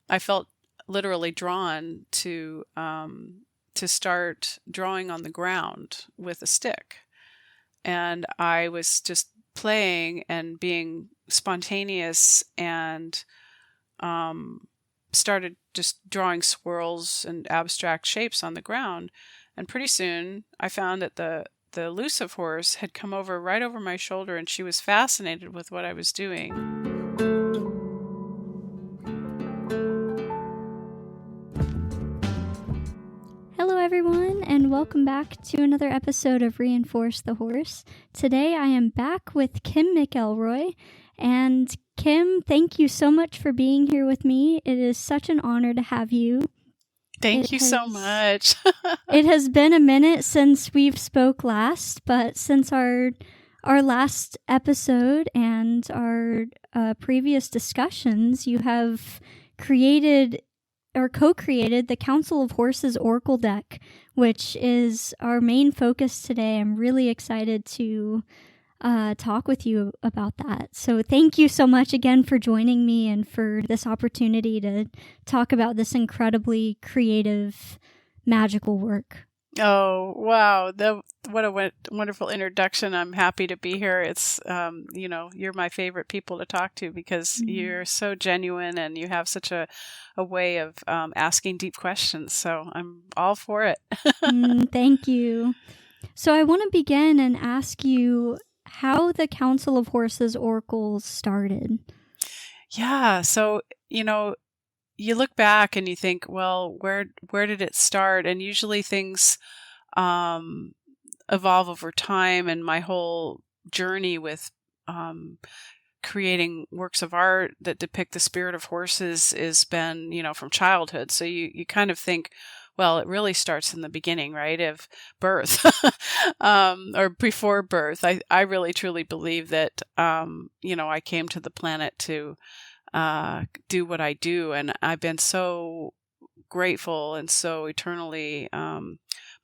I felt literally drawn to start drawing on the ground with a stick. And I was just playing and being spontaneous and um, started just drawing swirls and abstract shapes on the ground. And pretty soon I found that the elusive horse had come over right over my shoulder, and she was fascinated with what I was doing. Hello, everyone, and welcome back to another episode of Reinforce the Horse. Today I am back with Kim McElroy. And Kim, thank you so much for being here with me. It is such an honor to have you. Thank you so much. It has been a minute since we've spoke last, but since our last episode and our previous discussions, you have created or co-created the Council of Horses Oracle deck, which is our main focus today. I'm really excited to talk with you about that. So thank you so much again for joining me and for this opportunity to talk about this incredibly creative, magical work. Oh, wow. What a wonderful introduction. I'm happy to be here. It's, you're my favorite people to talk to because you're so genuine and you have such a way of asking deep questions. So I'm all for it. Thank you. So I want to begin and ask you how the Council of Horses Oracles started. Yeah. So, you look back and you think, well, where did it start? And usually things evolve over time. And my whole journey with creating works of art that depict the spirit of horses has been, from childhood. So you kind of think, well, it really starts in the beginning, right, of birth, or before birth. I really truly believe that, I came to the planet to do what I do, and I've been so grateful and so eternally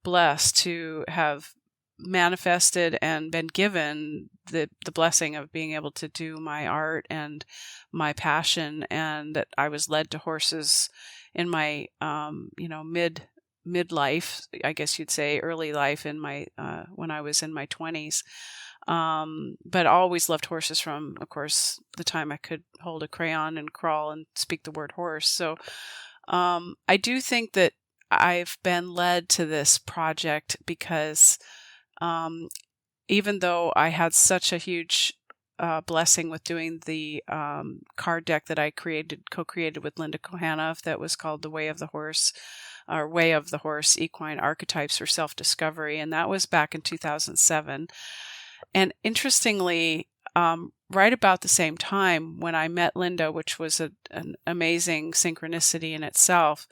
blessed to have manifested and been given the blessing of being able to do my art and my passion, and that I was led to horses in my midlife, I guess you'd say, early life in my when I was in my 20s. But always loved horses from, of course, the time I could hold a crayon and crawl and speak the word horse. So I do think that I've been led to this project because even though I had such a huge blessing with doing the card deck that I co-created with Linda Kohanov, that was called The Way of the Horse, or Way of the Horse, Equine Archetypes for Self-Discovery, and that was back in 2007. And interestingly, right about the same time when I met Linda, which was an amazing synchronicity in itself,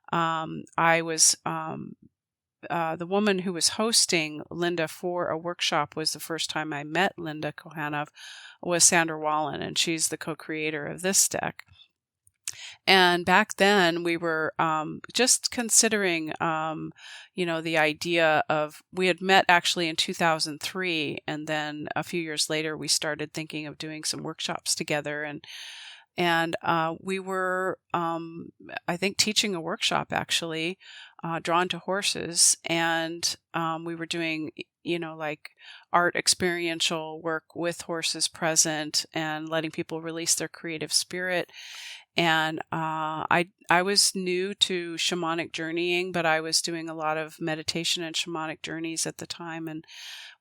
I was the woman who was hosting Linda for a workshop. Was the first time I met Linda Kohanov was Sandra Wallen, and she's the co-creator of this deck. And back then we were just considering, the idea of, we had met actually in 2003. And then a few years later, we started thinking of doing some workshops together. And we were, I think, teaching a workshop actually, drawn to horses. And we were doing, like art experiential work with horses present and letting people release their creative spirit. And I was new to shamanic journeying, but I was doing a lot of meditation and shamanic journeys at the time. And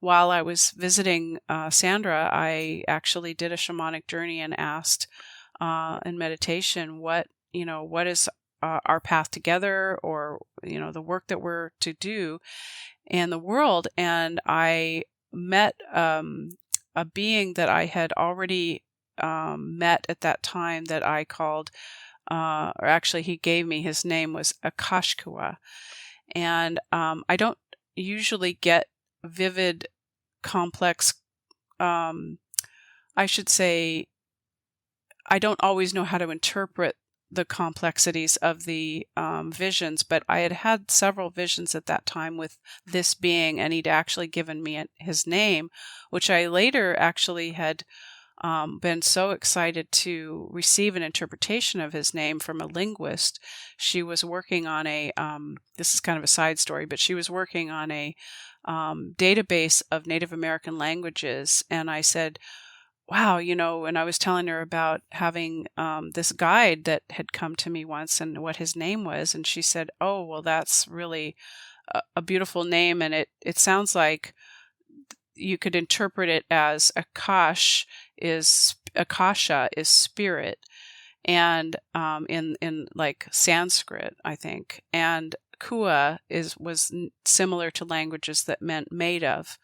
while I was visiting Sandra, I actually did a shamanic journey and asked in meditation, what is our path together, or the work that we're to do in the world. And I met a being that I had already met at that time, that I called, or actually he gave me, his name was Akashkua. And I don't usually get vivid, complex, I should say, I don't always know how to interpret the complexities of the visions, but I had had several visions at that time with this being, and he'd actually given me his name, which I later actually had been so excited to receive an interpretation of his name from a linguist. She was working on this is kind of a side story, but she was working on a database of Native American languages. And I said, wow, and I was telling her about having this guide that had come to me once and what his name was. And she said, oh, well, that's really a beautiful name. And it sounds like you could interpret it as akasha is spirit, and in like Sanskrit, I think, and kua was similar to languages that meant made of.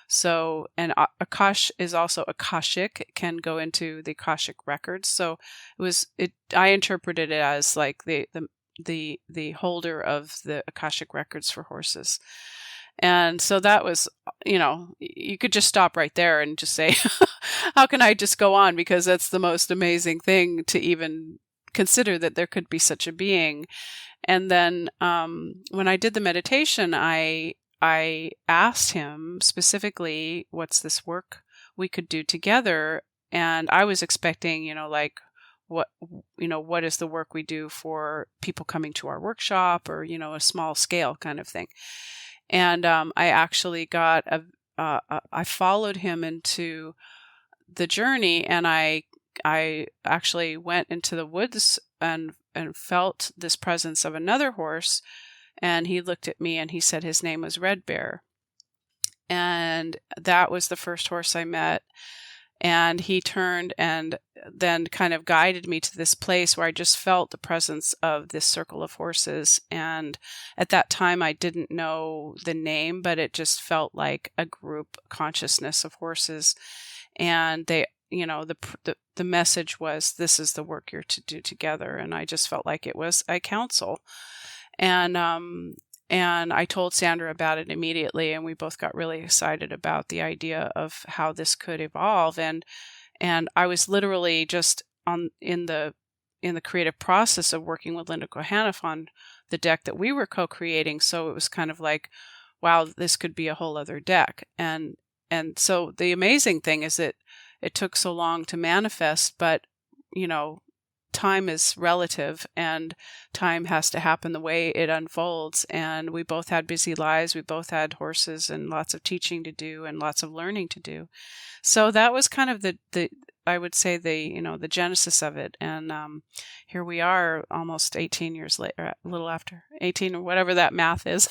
So, and akash is also akashic. It can go into the akashic records. So I interpreted it as like the holder of the akashic records for horses. And so that was, you could just stop right there and just say, how can I just go on? Because that's the most amazing thing to even consider, that there could be such a being. And then when I did the meditation, I asked him specifically, what's this work we could do together? And I was expecting, what is the work we do for people coming to our workshop, or, a small scale kind of thing. And I actually I followed him into the journey, and I actually went into the woods and felt this presence of another horse. And he looked at me and he said his name was Red Bear. And that was the first horse I met. And he turned and then kind of guided me to this place where I just felt the presence of this circle of horses. And at that time, I didn't know the name, but it just felt like a group consciousness of horses. And they, the message was, this is the work you're to do together. And I just felt like it was a council. And I told Sandra about it immediately, and we both got really excited about the idea of how this could evolve. And I was literally just in the creative process of working with Linda Kohanoff on the deck that we were co-creating. So it was kind of like, wow, this could be a whole other deck. And so the amazing thing is that it took so long to manifest, but time is relative, and time has to happen the way it unfolds. And we both had busy lives. We both had horses and lots of teaching to do and lots of learning to do. So that was kind of the I would say the genesis of it. And here we are almost 18 years later, a little after 18 or whatever that math is,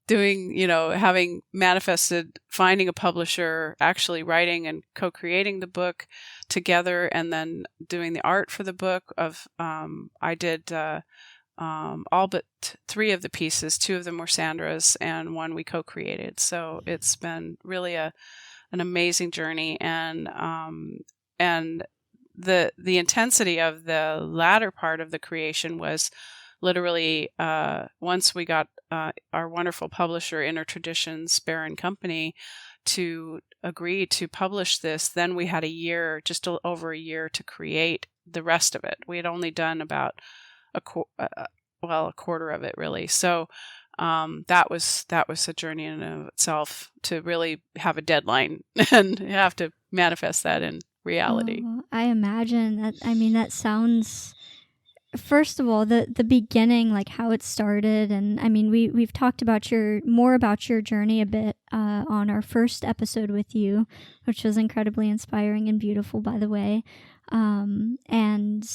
doing, having manifested, finding a publisher, actually writing and co-creating the book together, and then doing the art for the book of, I did all but 3 of the pieces. 2 of them were Sandra's and 1 we co-created. So it's been really an amazing journey, and the intensity of the latter part of the creation was literally once we got our wonderful publisher, Intertraditions Bear and Company, to agree to publish this. Then we had just over a year to create the rest of it. We had only done about a quarter of it, really. So that was a journey in and of itself, to really have a deadline and have to manifest that in reality. I imagine that. I mean, that sounds, first of all, the beginning, like how it started. And I mean, we've talked about more about your journey a bit on our first episode with you, which was incredibly inspiring and beautiful, by the way. And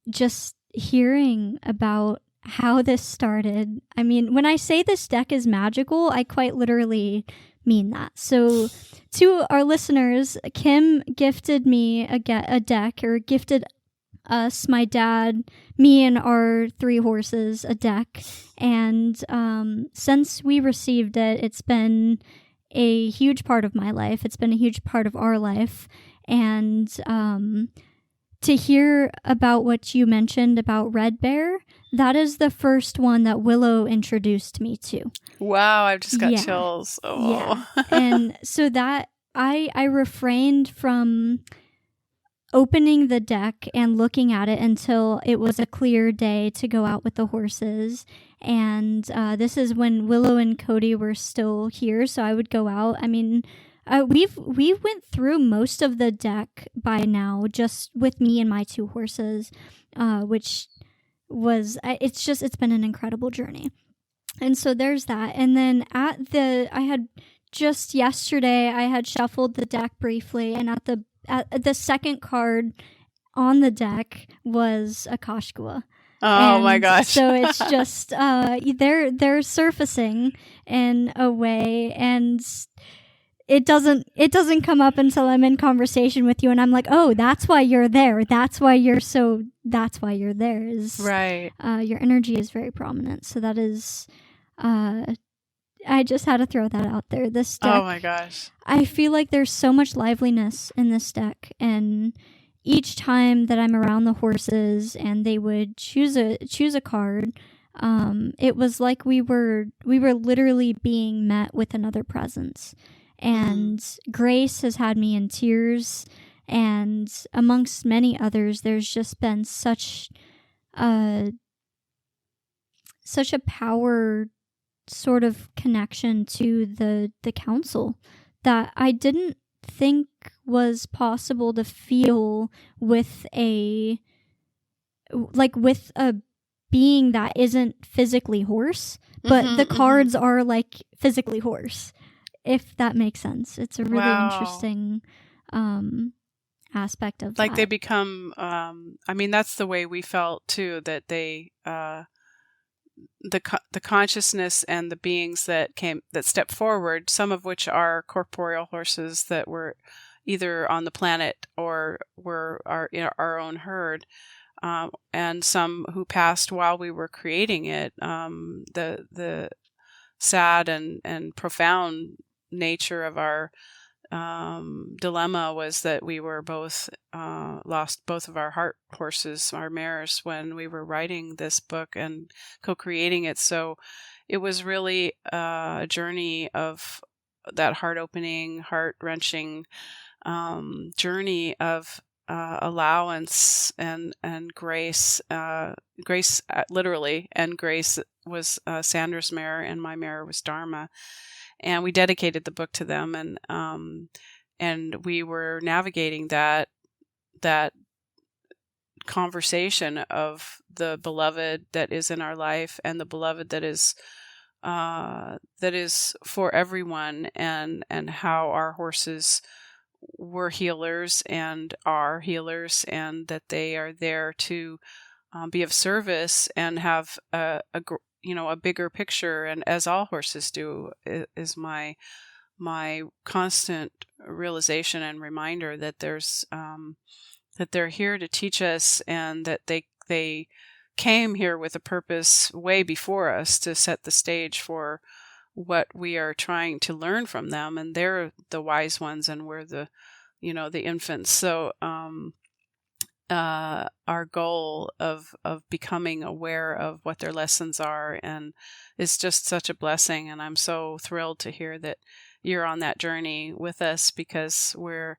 just hearing about how this started. I mean, when I say this deck is magical, I quite literally mean that. So to our listeners, Kim gifted me a deck, or gifted us, my dad, me and our 3 horses, a deck. And since we received it, it's been a huge part of my life. It's been a huge part of our life. And to hear about what you mentioned about Red Bear, that is the first one that Willow introduced me to. Wow, I've just got chills. Oh. Yeah. And so that I refrained from opening the deck and looking at it until it was a clear day to go out with the horses. And this is when Willow and Cody were still here, so I would go out. I mean, we went through most of the deck by now, just with me and my 2 horses, which was it's been an incredible journey. And so there's that. And then just yesterday I had shuffled the deck briefly, and at the second card on the deck was a Kashkawa. Oh and my gosh. So it's just they're surfacing in a way, and it doesn't come up until I'm in conversation with you, and I'm like, oh, that's why you're there. That's why you're there. Is right. Your energy is very prominent. So that is, I just had to throw that out there. This deck. Oh my gosh. I feel like there's so much liveliness in this deck, and each time that I'm around the horses and they would choose a card, it was like we were literally being met with another presence. And Grace has had me in tears, and amongst many others, there's just been such a power sort of connection to the council that I didn't think was possible to feel with a being that isn't physically horse, but the cards are like physically horse. If that makes sense. It's a really interesting aspect of like that. They become that's the way we felt too, that they the consciousness and the beings that stepped forward, some of which are corporeal horses that were either on the planet or were our own herd, and some who passed while we were creating it. The sad and profound nature of our dilemma was that we were both lost both of our heart horses, our mares, when we were writing this book and co-creating it. So it was really a journey of that heart-opening, heart-wrenching journey of allowance and grace. Grace, literally, and Grace was Sandra's mare, and my mare was Dharma. And we dedicated the book to them, and we were navigating that conversation of the beloved that is in our life and the beloved that is for everyone, and how our horses were healers and are healers, and that they are there to be of service and have a bigger picture. And as all horses do, is my constant realization and reminder that there's that they're here to teach us, and that they came here with a purpose way before us to set the stage for what we are trying to learn from them. And they're the wise ones, and we're the infants. So our goal of becoming aware of what their lessons are, and is just such a blessing. And I'm so thrilled to hear that you're on that journey with us, because we're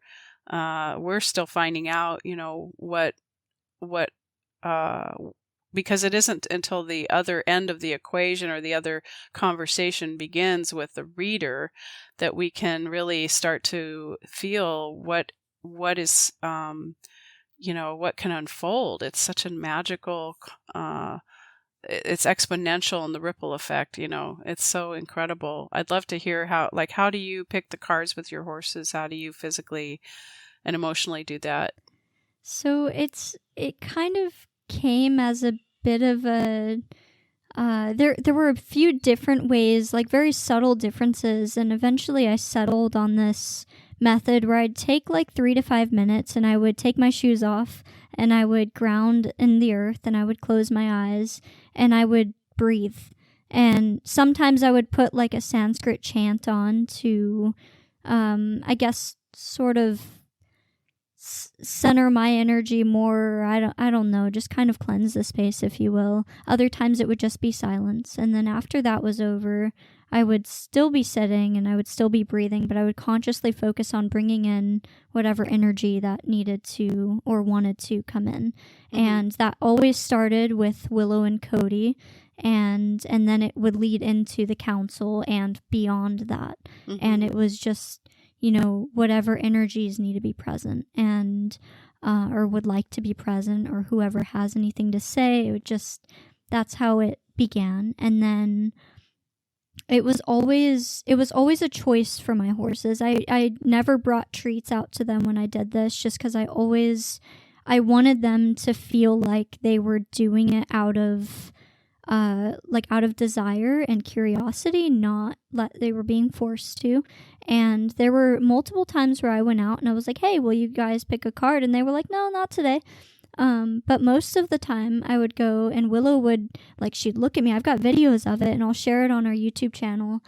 still finding out, what because it isn't until the other end of the equation or the other conversation begins with the reader that we can really start to feel what is what can unfold. It's such a magical, it's exponential in the ripple effect, it's so incredible. I'd love to hear how do you pick the cards with your horses? How do you physically and emotionally do that? So it kind of came as a bit of a, there were a few different ways, like very subtle differences, and eventually I settled on this method where I'd take like 3 to 5 minutes, and I would take my shoes off, and I would ground in the earth, and I would close my eyes, and I would breathe. And sometimes I would put like a Sanskrit chant on to, I guess, sort of center my energy more. I don't know, just kind of cleanse the space, if you will. Other times it would just be silence. And then after that was over, I would still be sitting and I would still be breathing, but I would consciously focus on bringing in whatever energy that needed to or wanted to come in. Mm-hmm. And that always started with Willow and Cody, and then it would lead into the council and beyond that. Mm-hmm. And it was just, whatever energies need to be present, and or would like to be present, or whoever has anything to say. That's how it began. And then it was always a choice for my horses. I never brought treats out to them when I did this, just because I wanted them to feel like they were doing it out of desire and curiosity, not they were being forced to. And there were multiple times where I went out and I was like, hey, will you guys pick a card? And they were like, no, not today. But most of the time I would go, and Willow would, she'd look at me. I've got videos of it, and I'll share it on our YouTube channel,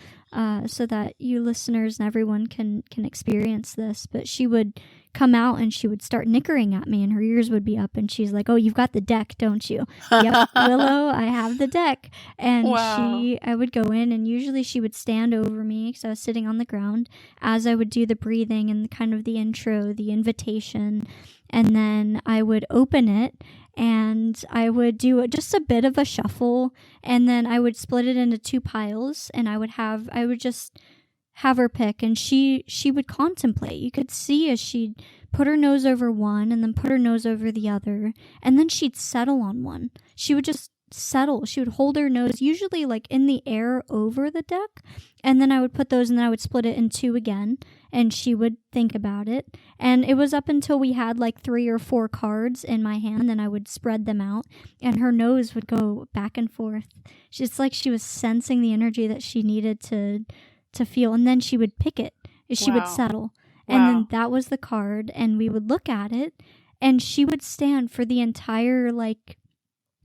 so that you listeners and everyone can experience this. But she would come out and she would start nickering at me, and her ears would be up, and she's like, oh, you've got the deck, don't you? Yep, Willow, I have the deck. And wow. I would go in, and usually she would stand over me because I was sitting on the ground as I would do the breathing and kind of the intro, the invitation. And then I would open it, and I would do just a bit of a shuffle, and then I would split it into 2 piles, and I would just have her pick, and she would contemplate. You could see as she'd put her nose over one and then put her nose over the other, and then she'd settle on one. She would just settle. She would hold her nose usually in the air over the deck, and then I would put those, and then I would split it in 2 again, and she would think about it. And it was up until we had 3 or 4 cards in my hand, then I would spread them out, and her nose would go back and forth. It's like she was sensing the energy that she needed to feel, and then she would pick it. She would settle. And then that was the card, and we would look at it, and she would stand for the entire,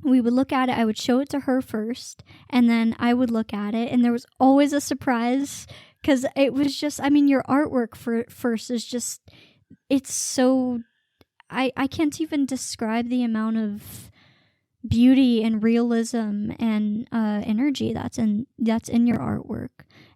we would look at it. I would show it to her first, and then I would look at it, and there was always a surprise, because it was just, your artwork first is just, it's so, I can't even describe the amount of beauty and realism and energy that's in your artwork.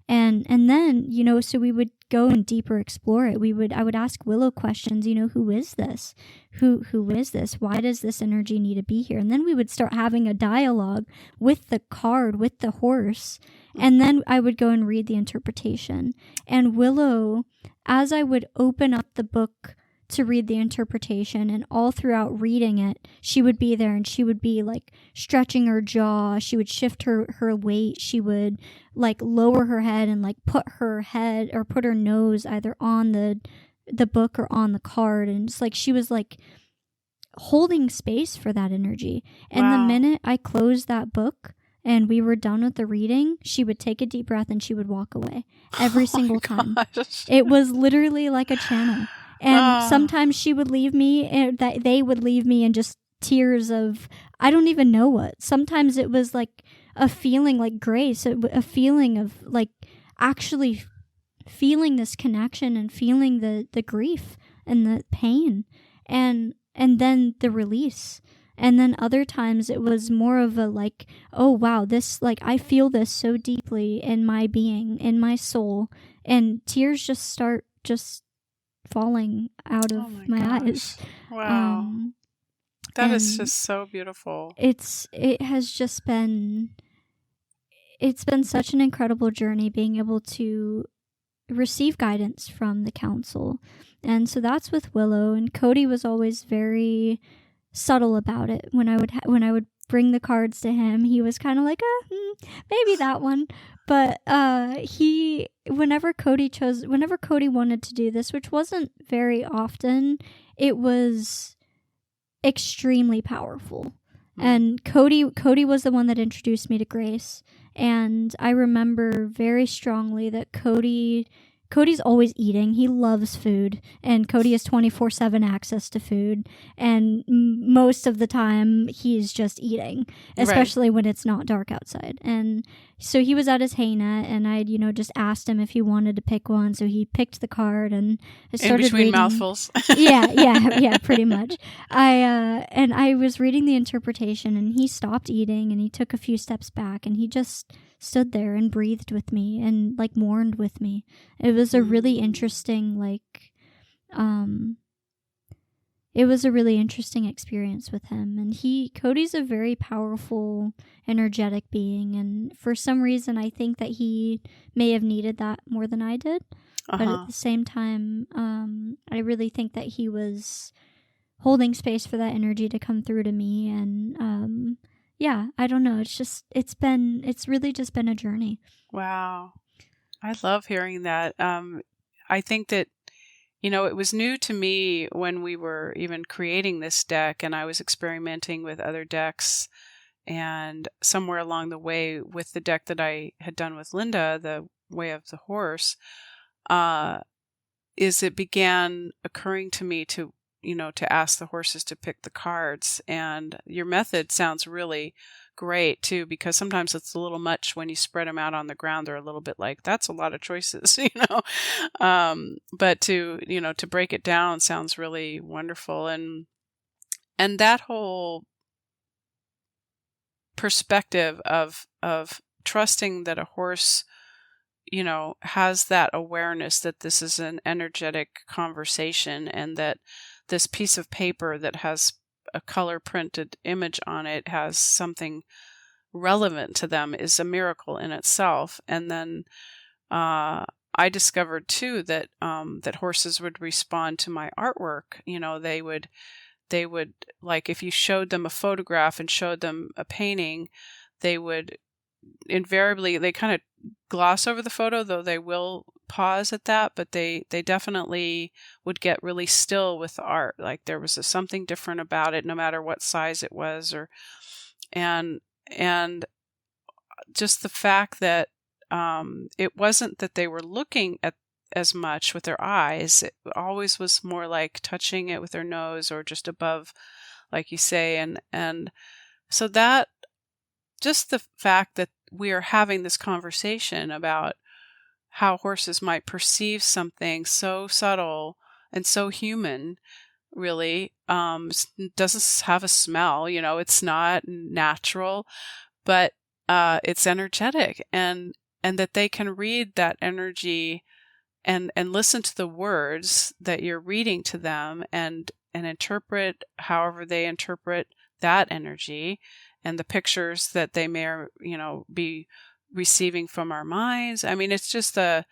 And then, so we would go and deeper explore it. I would ask Willow questions, who is this? Who is this? Why does this energy need to be here? And then we would start having a dialogue with the card, with the horse. And then I would go and read the interpretation. And Willow, as I would open up the book to read the interpretation, and all throughout reading it, she would be there, and she would be stretching her jaw. She would shift her weight. She would lower her head and put her head or put her nose either on the book or on the card, and it's she was holding space for that energy. And the minute I closed that book and we were done with the reading, she would take a deep breath and she would walk away every single time. It was literally like a channel. And sometimes she would leave me, and they would leave me in just tears of, I don't even know what. Sometimes it was a feeling like grace, a feeling of actually feeling this connection and feeling the grief and the pain, and then the release. And then other times it was more of a oh wow, this I feel this so deeply in my being, in my soul, and tears just start falling out of my eyes. Wow. That is just so beautiful. It's been such an incredible journey being able to receive guidance from the council. And so that's with Willow, and Cody was always very subtle about it. When I would bring the cards to him, he was kind of maybe that one. But whenever Cody wanted to do this, which wasn't very often, it was extremely powerful. And Cody was the one that introduced me to Grace. And I remember very strongly that Cody's always eating. He loves food, and Cody has 24/7 access to food, and most of the time he's just eating, especially when it's not dark outside. And so he was at his hay net, and I'd just asked him if he wanted to pick one, so he picked the card, and I started in between reading. Mouthfuls. yeah, pretty much. I was reading the interpretation, and he stopped eating, and he took a few steps back, and he just stood there and breathed with me and mourned with me. It was a really interesting experience with him. And Cody's a very powerful, energetic being, and for some reason I think that he may have needed that more than I did. But at the same time, I really think that he was holding space for that energy to come through to me. And yeah, I don't know. It's really just been a journey. Wow. I love hearing that. I think that, it was new to me when we were even creating this deck, and I was experimenting with other decks. And somewhere along the way with the deck that I had done with Linda, the Way of the Horse, is it began occurring to me to ask the horses to pick the cards. And your method sounds really great too, because sometimes it's a little much when you spread them out on the ground. They're a little bit like, that's a lot of choices, but to break it down sounds really wonderful. And that whole perspective of trusting that a horse, has that awareness that this is an energetic conversation, and that this piece of paper that has a color printed image on it has something relevant to them is a miracle in itself. And then I discovered too that that horses would respond to my artwork. They would, like, if you showed them a photograph and showed them a painting, they would invariably, they kind of gloss over the photo, though they will pause at that, but they definitely would get really still with the art. Like there was something different about it, no matter what size it was, and just the fact that it wasn't that they were looking at as much with their eyes. It always was more like touching it with their nose or just above, like you say. And so that, just the fact that we are having this conversation about how horses might perceive something so subtle and so human, really, doesn't have a smell, it's not natural, but it's energetic, and that they can read that energy and listen to the words that you're reading to them, and interpret however they interpret that energy and the pictures that they may be receiving from our minds. I mean, it's just that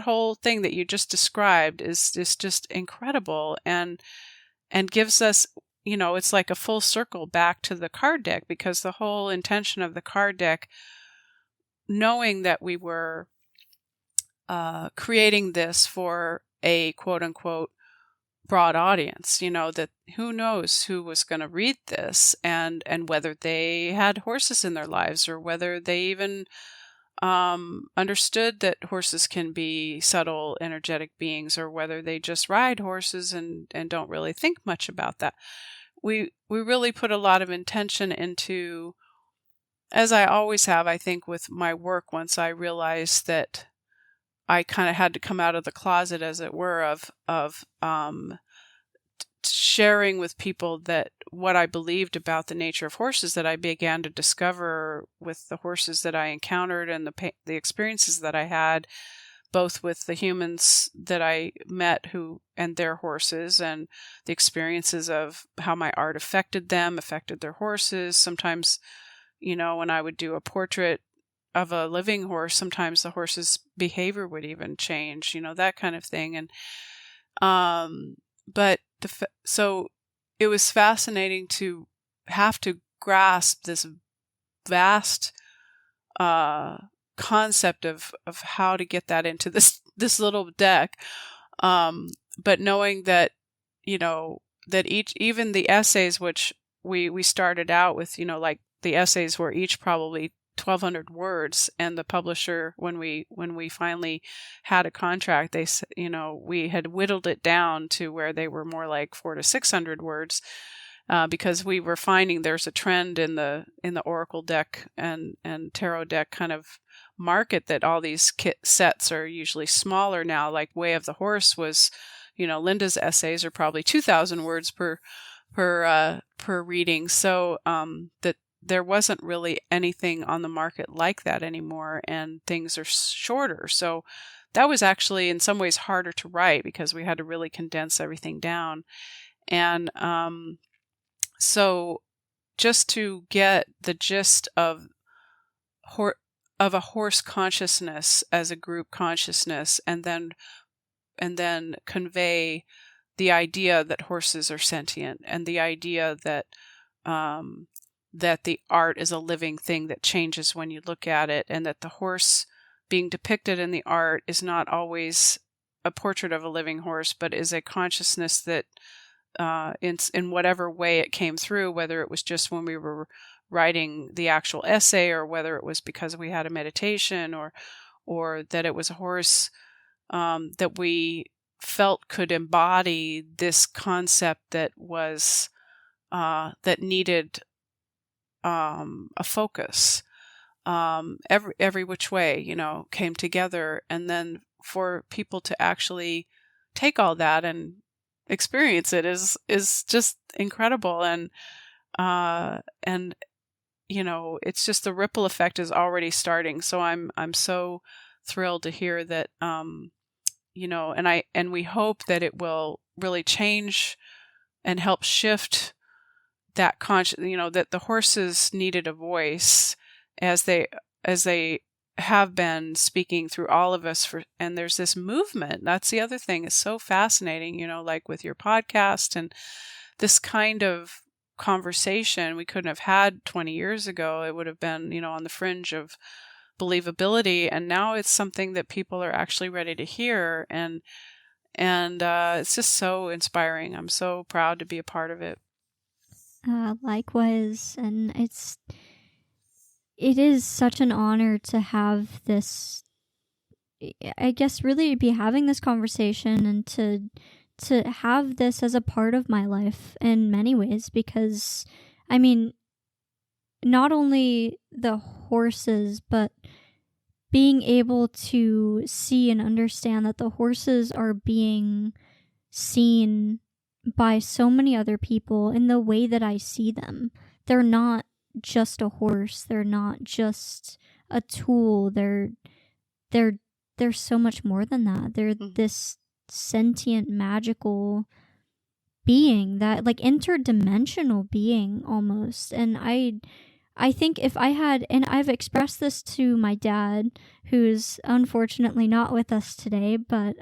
whole thing that you just described is just incredible, and gives us, it's like a full circle back to the card deck, because the whole intention of the card deck, knowing that we were creating this for a quote unquote broad audience, that who knows who was going to read this, and whether they had horses in their lives, or whether they even understood that horses can be subtle energetic beings, or whether they just ride horses and don't really think much about that. We really put a lot of intention into, as I always have, I think, with my work, once I realized that I kind of had to come out of the closet, as it were, of sharing with people that what I believed about the nature of horses, that I began to discover with the horses that I encountered, and the experiences that I had, both with the humans that I met and their horses, and the experiences of how my art affected them, affected their horses. Sometimes, when I would do a portrait of a living horse, sometimes the horse's behavior would even change, that kind of thing. And, but so it was fascinating to have to grasp this vast, concept of how to get that into this little deck. But knowing that, that even the essays, which we started out with, like the essays were each probably 1,200 words, and the publisher, when we finally had a contract, they said, we had whittled it down to where they were more like 400 to 600 words, because we were finding there's a trend in the Oracle deck and tarot deck kind of market, that all these kit sets are usually smaller now. Like Way of the Horse was, Linda's essays are probably 2,000 words per reading. So that there wasn't really anything on the market like that anymore, and things are shorter. So that was actually in some ways harder to write, because we had to really condense everything down. And so just to get the gist of a horse consciousness as a group consciousness, and then convey the idea that horses are sentient, and the idea that that the art is a living thing that changes when you look at it, and that the horse being depicted in the art is not always a portrait of a living horse, but is a consciousness that in whatever way it came through, whether it was just when we were writing the actual essay, or whether it was because we had a meditation, or that it was a horse that we felt could embody this concept that was that needed a focus. Every which way, came together, and then for people to actually take all that and experience it is just incredible. And it's just the ripple effect is already starting. So I'm so thrilled to hear that, and we hope that it will really change and help shift that that the horses needed a voice as they have been speaking through all of us and there's this movement. That's the other thing. It's so fascinating, like with your podcast and this kind of conversation we couldn't have had 20 years ago. It would have been, on the fringe of believability, and now it's something that people are actually ready to hear, and it's just so inspiring. I'm so proud to be a part of it. Likewise, and it is such an honor to have this, I guess, really be having this conversation, and to have this as a part of my life in many ways, because not only the horses, but being able to see and understand that the horses are being seen by so many other people in the way that I see them. They're not just a horse. They're not just a tool. They're so much more than that. They're this sentient, magical being, that like interdimensional being almost. And I think if I had, and I've expressed this to my dad, who's unfortunately not with us today, but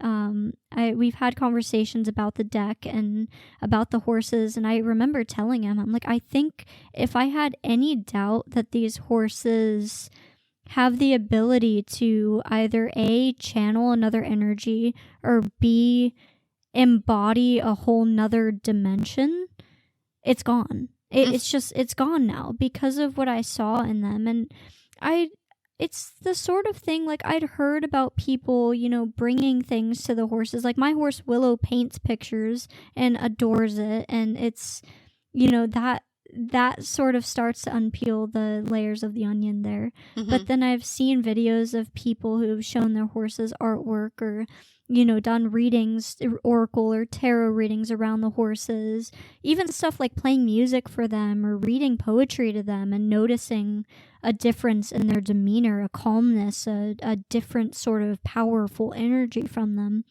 we've had conversations about the deck and about the horses, and I remember telling him, I'm like, I think if I had any doubt that these horses have the ability to either A, channel another energy, or B, embody a whole nother dimension, it's gone. It's gone now because of what I saw in them. And it's the sort of thing, like, I'd heard about people, bringing things to the horses. Like, my horse Willow paints pictures and adores it. And it's, that sort of starts to unpeel the layers of the onion there. Mm-hmm. But then I've seen videos of people who've shown their horses artwork, or done readings, oracle or tarot readings around the horses, even stuff like playing music for them or reading poetry to them, and noticing a difference in their demeanor, a calmness, a different sort of powerful energy from them.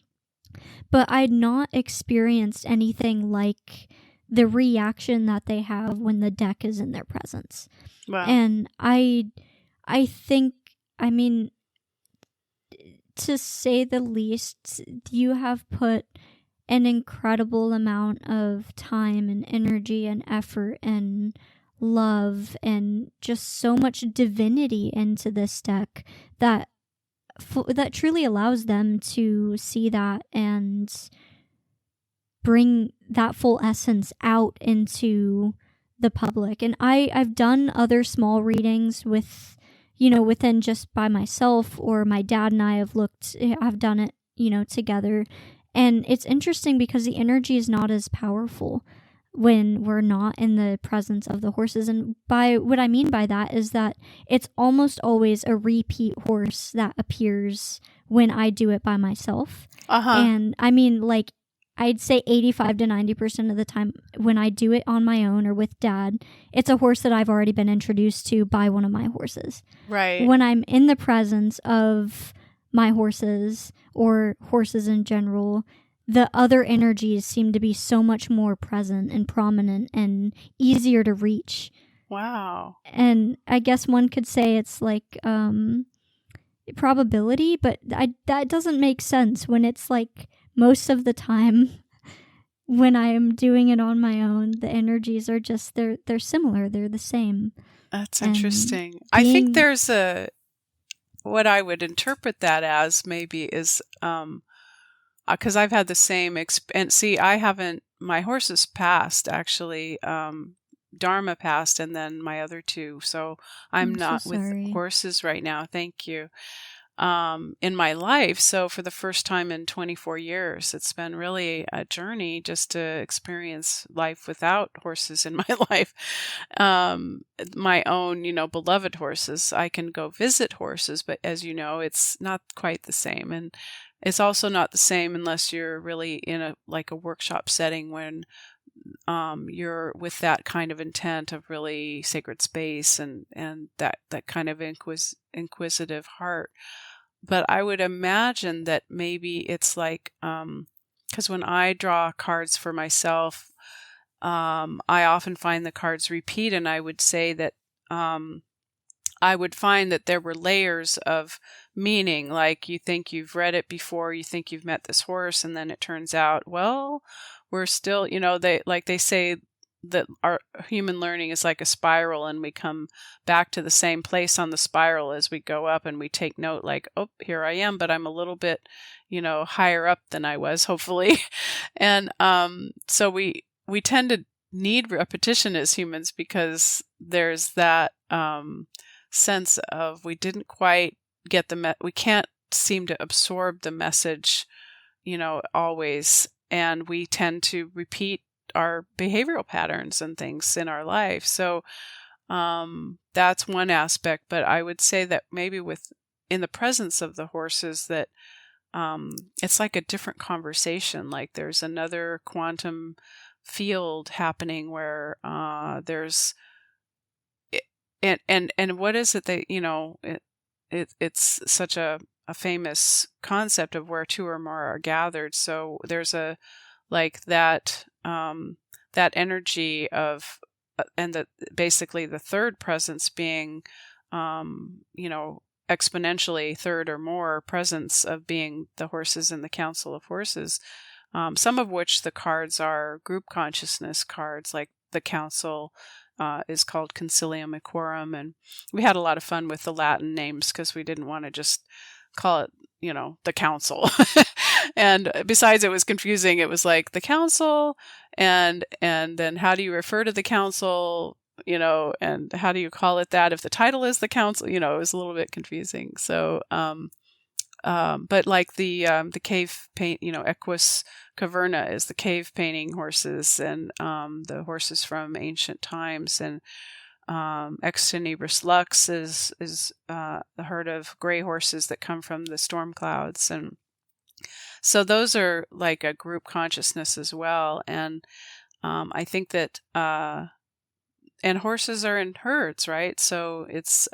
But I'd not experienced anything like the reaction that they have when the deck is in their presence. Wow. And I think, to say the least, you have put an incredible amount of time and energy and effort and love and just so much divinity into this deck that truly allows them to see that and bring that full essence out into the public. And I've done other small readings within just by myself, or my dad and I've done it, together. And it's interesting because the energy is not as powerful when we're not in the presence of the horses. And by what I mean by that is that it's almost always a repeat horse that appears when I do it by myself. And I'd say 85 to 90% of the time when I do it on my own or with dad, it's a horse that I've already been introduced to by one of my horses. Right. When I'm in the presence of my horses or horses in general, the other energies seem to be so much more present and prominent and easier to reach. Wow. And I guess one could say it's like probability, but that doesn't make sense when it's like most of the time when I am doing it on my own, the energies are just, they're similar. They're the same. That's And interesting. I think there's what I would interpret that as maybe is, because I've had the same and see, I haven't, my horses passed actually, Dharma passed, and then my other two. So I'm not so with horses right now. Thank you. In my life. So for the first time in 24 years, it's been really a journey just to experience life without horses in my life. My own, beloved horses. I can go visit horses, but as you know, it's not quite the same. And it's also not the same unless you're really in a workshop setting when you're with that kind of intent of really sacred space and that kind of inquisitive heart. But I would imagine that maybe it's like, because when I draw cards for myself, I often find the cards repeat, and I would say that I would find that there were layers of meaning. Like you think you've read it before, you think you've met this horse, and then it turns out, well, we're still, they say that our human learning is like a spiral, and we come back to the same place on the spiral as we go up, and we take note like, oh, here I am, but I'm a little bit, higher up than I was, hopefully. And so we tend to need repetition as humans because there's that sense of we didn't quite get we can't seem to absorb the message, always. And we tend to repeat our behavioral patterns and things in our life. So that's one aspect. But I would say that maybe in the presence of the horses, that it's like a different conversation. Like there's another quantum field happening where there's and what is it that it's such a famous concept of where two or more are gathered. So there's that energy of and basically the third presence being exponentially third or more presence of being the horses in the Council of Horses, some of which the cards are group consciousness cards, like the council is called Concilium Equorum, and we had a lot of fun with the Latin names because we didn't want to just call it, the council. And besides, it was confusing. It was like the council, and then how do you refer to the council, and how do you call it that if the title is the council? It was a little bit confusing. So, but like the cave paint, Equus caverna is the cave painting horses, and the horses from ancient times, and ex tenebris lux is the herd of gray horses that come from the storm clouds. And so those are like a group consciousness as well. And I think that and horses are in herds, right? So it's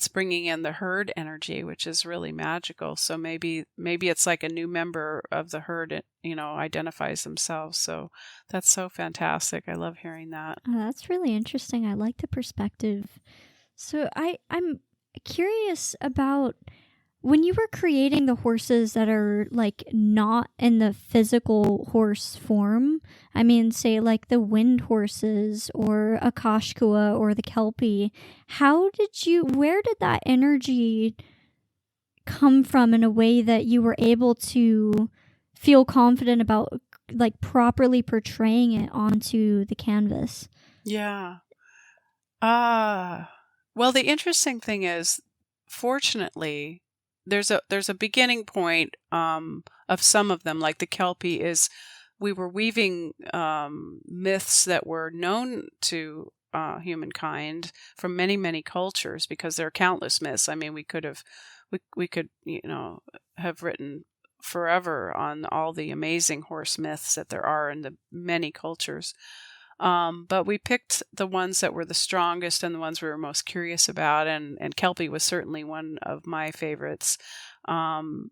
bringing in the herd energy, which is really magical. So maybe it's like a new member of the herd, identifies themselves. So that's so fantastic. I love hearing that. Oh, that's really interesting. I like the perspective. So I'm curious about when you were creating the horses that are like not in the physical horse form. I mean, say like the wind horses or a Kashkua or the Kelpie. Where did that energy come from in a way that you were able to feel confident about like properly portraying it onto the canvas? Yeah. Well, the interesting thing is, fortunately, there's a beginning point of some of them, like the Kelpie is, we were weaving myths that were known to humankind from many, many cultures, because there are countless myths. I mean, we could have written forever on all the amazing horse myths that there are in the many cultures. But we picked the ones that were the strongest and the ones we were most curious about, and Kelpie was certainly one of my favorites,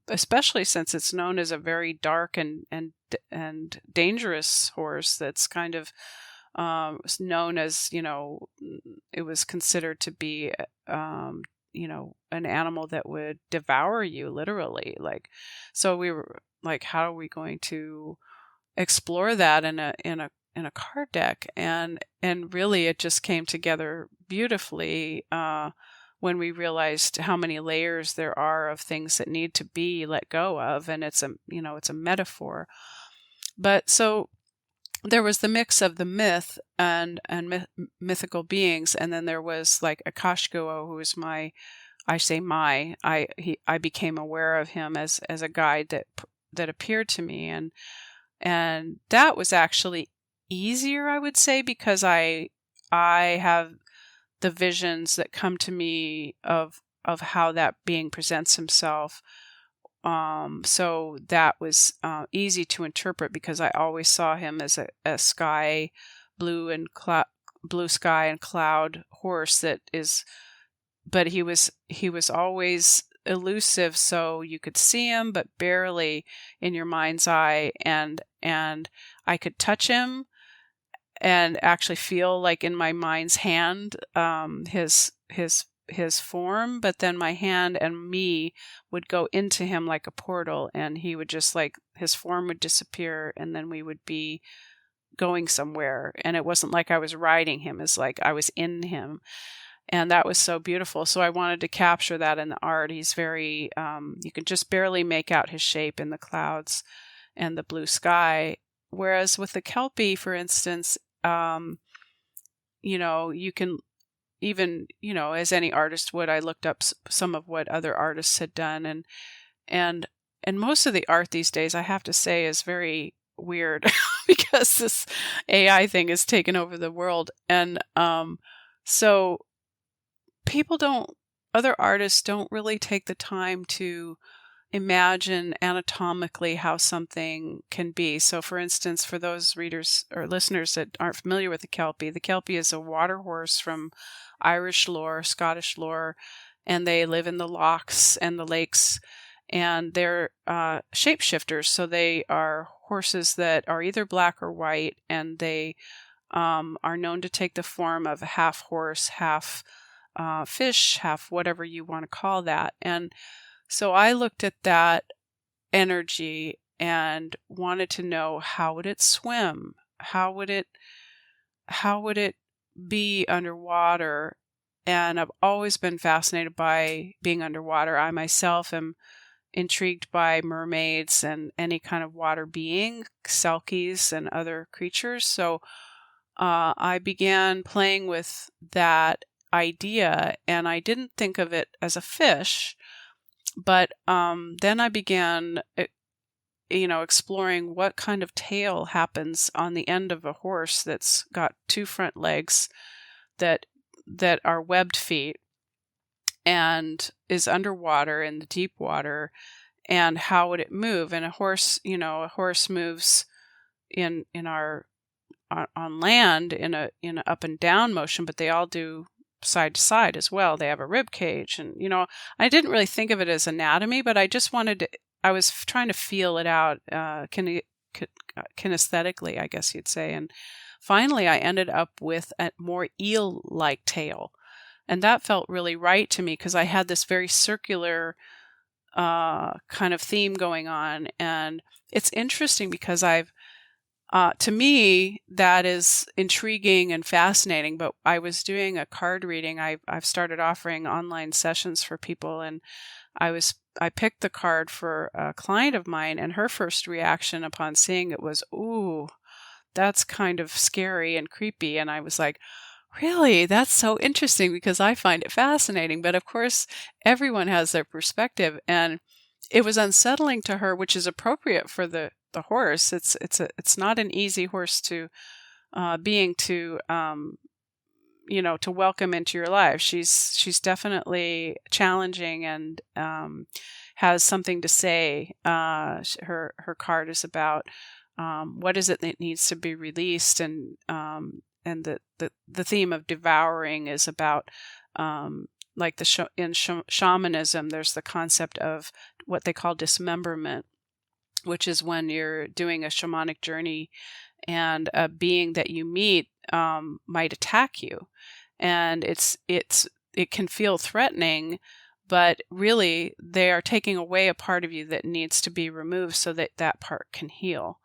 especially since it's known as a very dark and dangerous horse. That's kind of known as, it was considered to be an animal that would devour you, literally. Like, so we were like, how are we going to explore that in a card deck? And really it just came together beautifully when we realized how many layers there are of things that need to be let go of, and it's a metaphor. But so there was the mix of the myth and mythical beings, and then there was like Akashguo, who is I became aware of him as a guide that appeared to me, and that was actually easier, I would say, because I have the visions that come to me of how that being presents himself. So that was easy to interpret, because I always saw him as a sky, blue sky and cloud horse but he was always elusive, so you could see him but barely in your mind's eye, and I could touch him and actually feel, like, in my mind's hand, his form, but then my hand and me would go into him like a portal, and he would just, like, his form would disappear, and then we would be going somewhere, and it wasn't like I was riding him, it's like I was in him. And that was so beautiful. So I wanted to capture that in the art. He's very, you can just barely make out his shape in the clouds and the blue sky. Whereas with the Kelpie, for instance, you can even, as any artist would, I looked up some of what other artists had done. And most of the art these days, I have to say, is very weird because this AI thing has taken over the world. And so other artists don't really take the time to imagine anatomically how something can be. So for instance, for those readers or listeners that aren't familiar with the Kelpie is a water horse from Irish lore, Scottish lore, and they live in the lochs and the lakes, and they're shapeshifters. So they are horses that are either black or white, and they are known to take the form of a half horse, half fish, half whatever you want to call that. And so I looked at that energy and wanted to know, how would it swim? How would it be underwater? And I've always been fascinated by being underwater. I myself am intrigued by mermaids and any kind of water being, selkies and other creatures. So I began playing with that idea, and I didn't think of it as a fish, but then I began exploring what kind of tail happens on the end of a horse that's got two front legs that are webbed feet and is underwater in the deep water, and how would it move? And a horse moves in our on land in a up and down motion, but they all do side to side as well. They have a rib cage, and I didn't really think of it as anatomy, but I just I was trying to feel it out kinesthetically, I guess you'd say. And finally I ended up with a more eel-like tail, and that felt really right to me, because I had this very circular kind of theme going on. And it's interesting because to me, that is intriguing and fascinating, but I was doing a card reading. I've started offering online sessions for people, and I picked the card for a client of mine, and her first reaction upon seeing it was, "Ooh, that's kind of scary and creepy." And I was like, "Really? That's so interesting," because I find it fascinating. But of course, everyone has their perspective, and it was unsettling to her, which is appropriate for the horse. It's not an easy horse to to welcome into your life. She's definitely challenging and has something to say. Her card is about what is it that needs to be released, and the theme of devouring is about like in shamanism. There's the concept of what they call dismemberment, which is when you're doing a shamanic journey and a being that you meet might attack you, and it can feel threatening, but really they are taking away a part of you that needs to be removed so that that part can heal.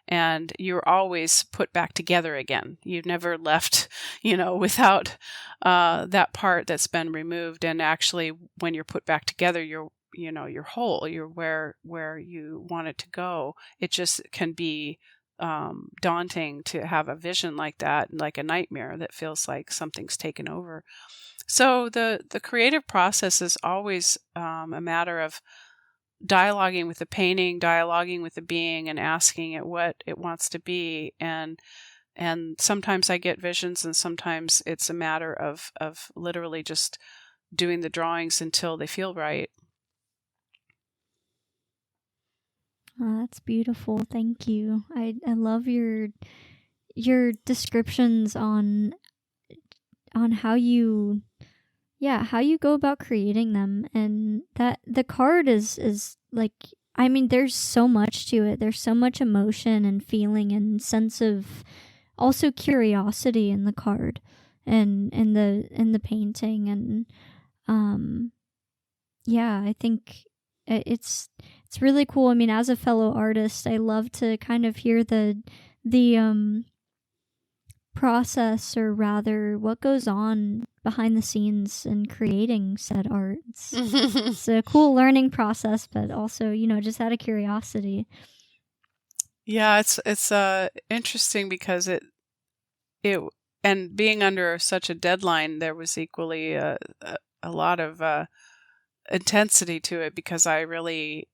And you're always put back together again. You've never left, without that part that's been removed. And actually, when you're put back together, you're whole. You're where you want it to go. It just can be daunting to have a vision like that, like a nightmare that feels like something's taken over. So the creative process is always a matter of dialoguing with the painting, dialoguing with the being, and asking it what it wants to be. And sometimes I get visions, and sometimes it's a matter of literally just doing the drawings until they feel right. Oh, that's beautiful. Thank you. I love your descriptions on how you go about creating them, and that the card is like, I mean, there's so much to it. There's so much emotion and feeling and sense of also curiosity in the card and in the painting. And I think it's really cool. I mean, as a fellow artist, I love to kind of hear the process, or rather what goes on behind the scenes in creating said art. It's a cool learning process, but also, just out of curiosity. Yeah, it's interesting because it and being under such a deadline, there was equally a lot of intensity to it, because I really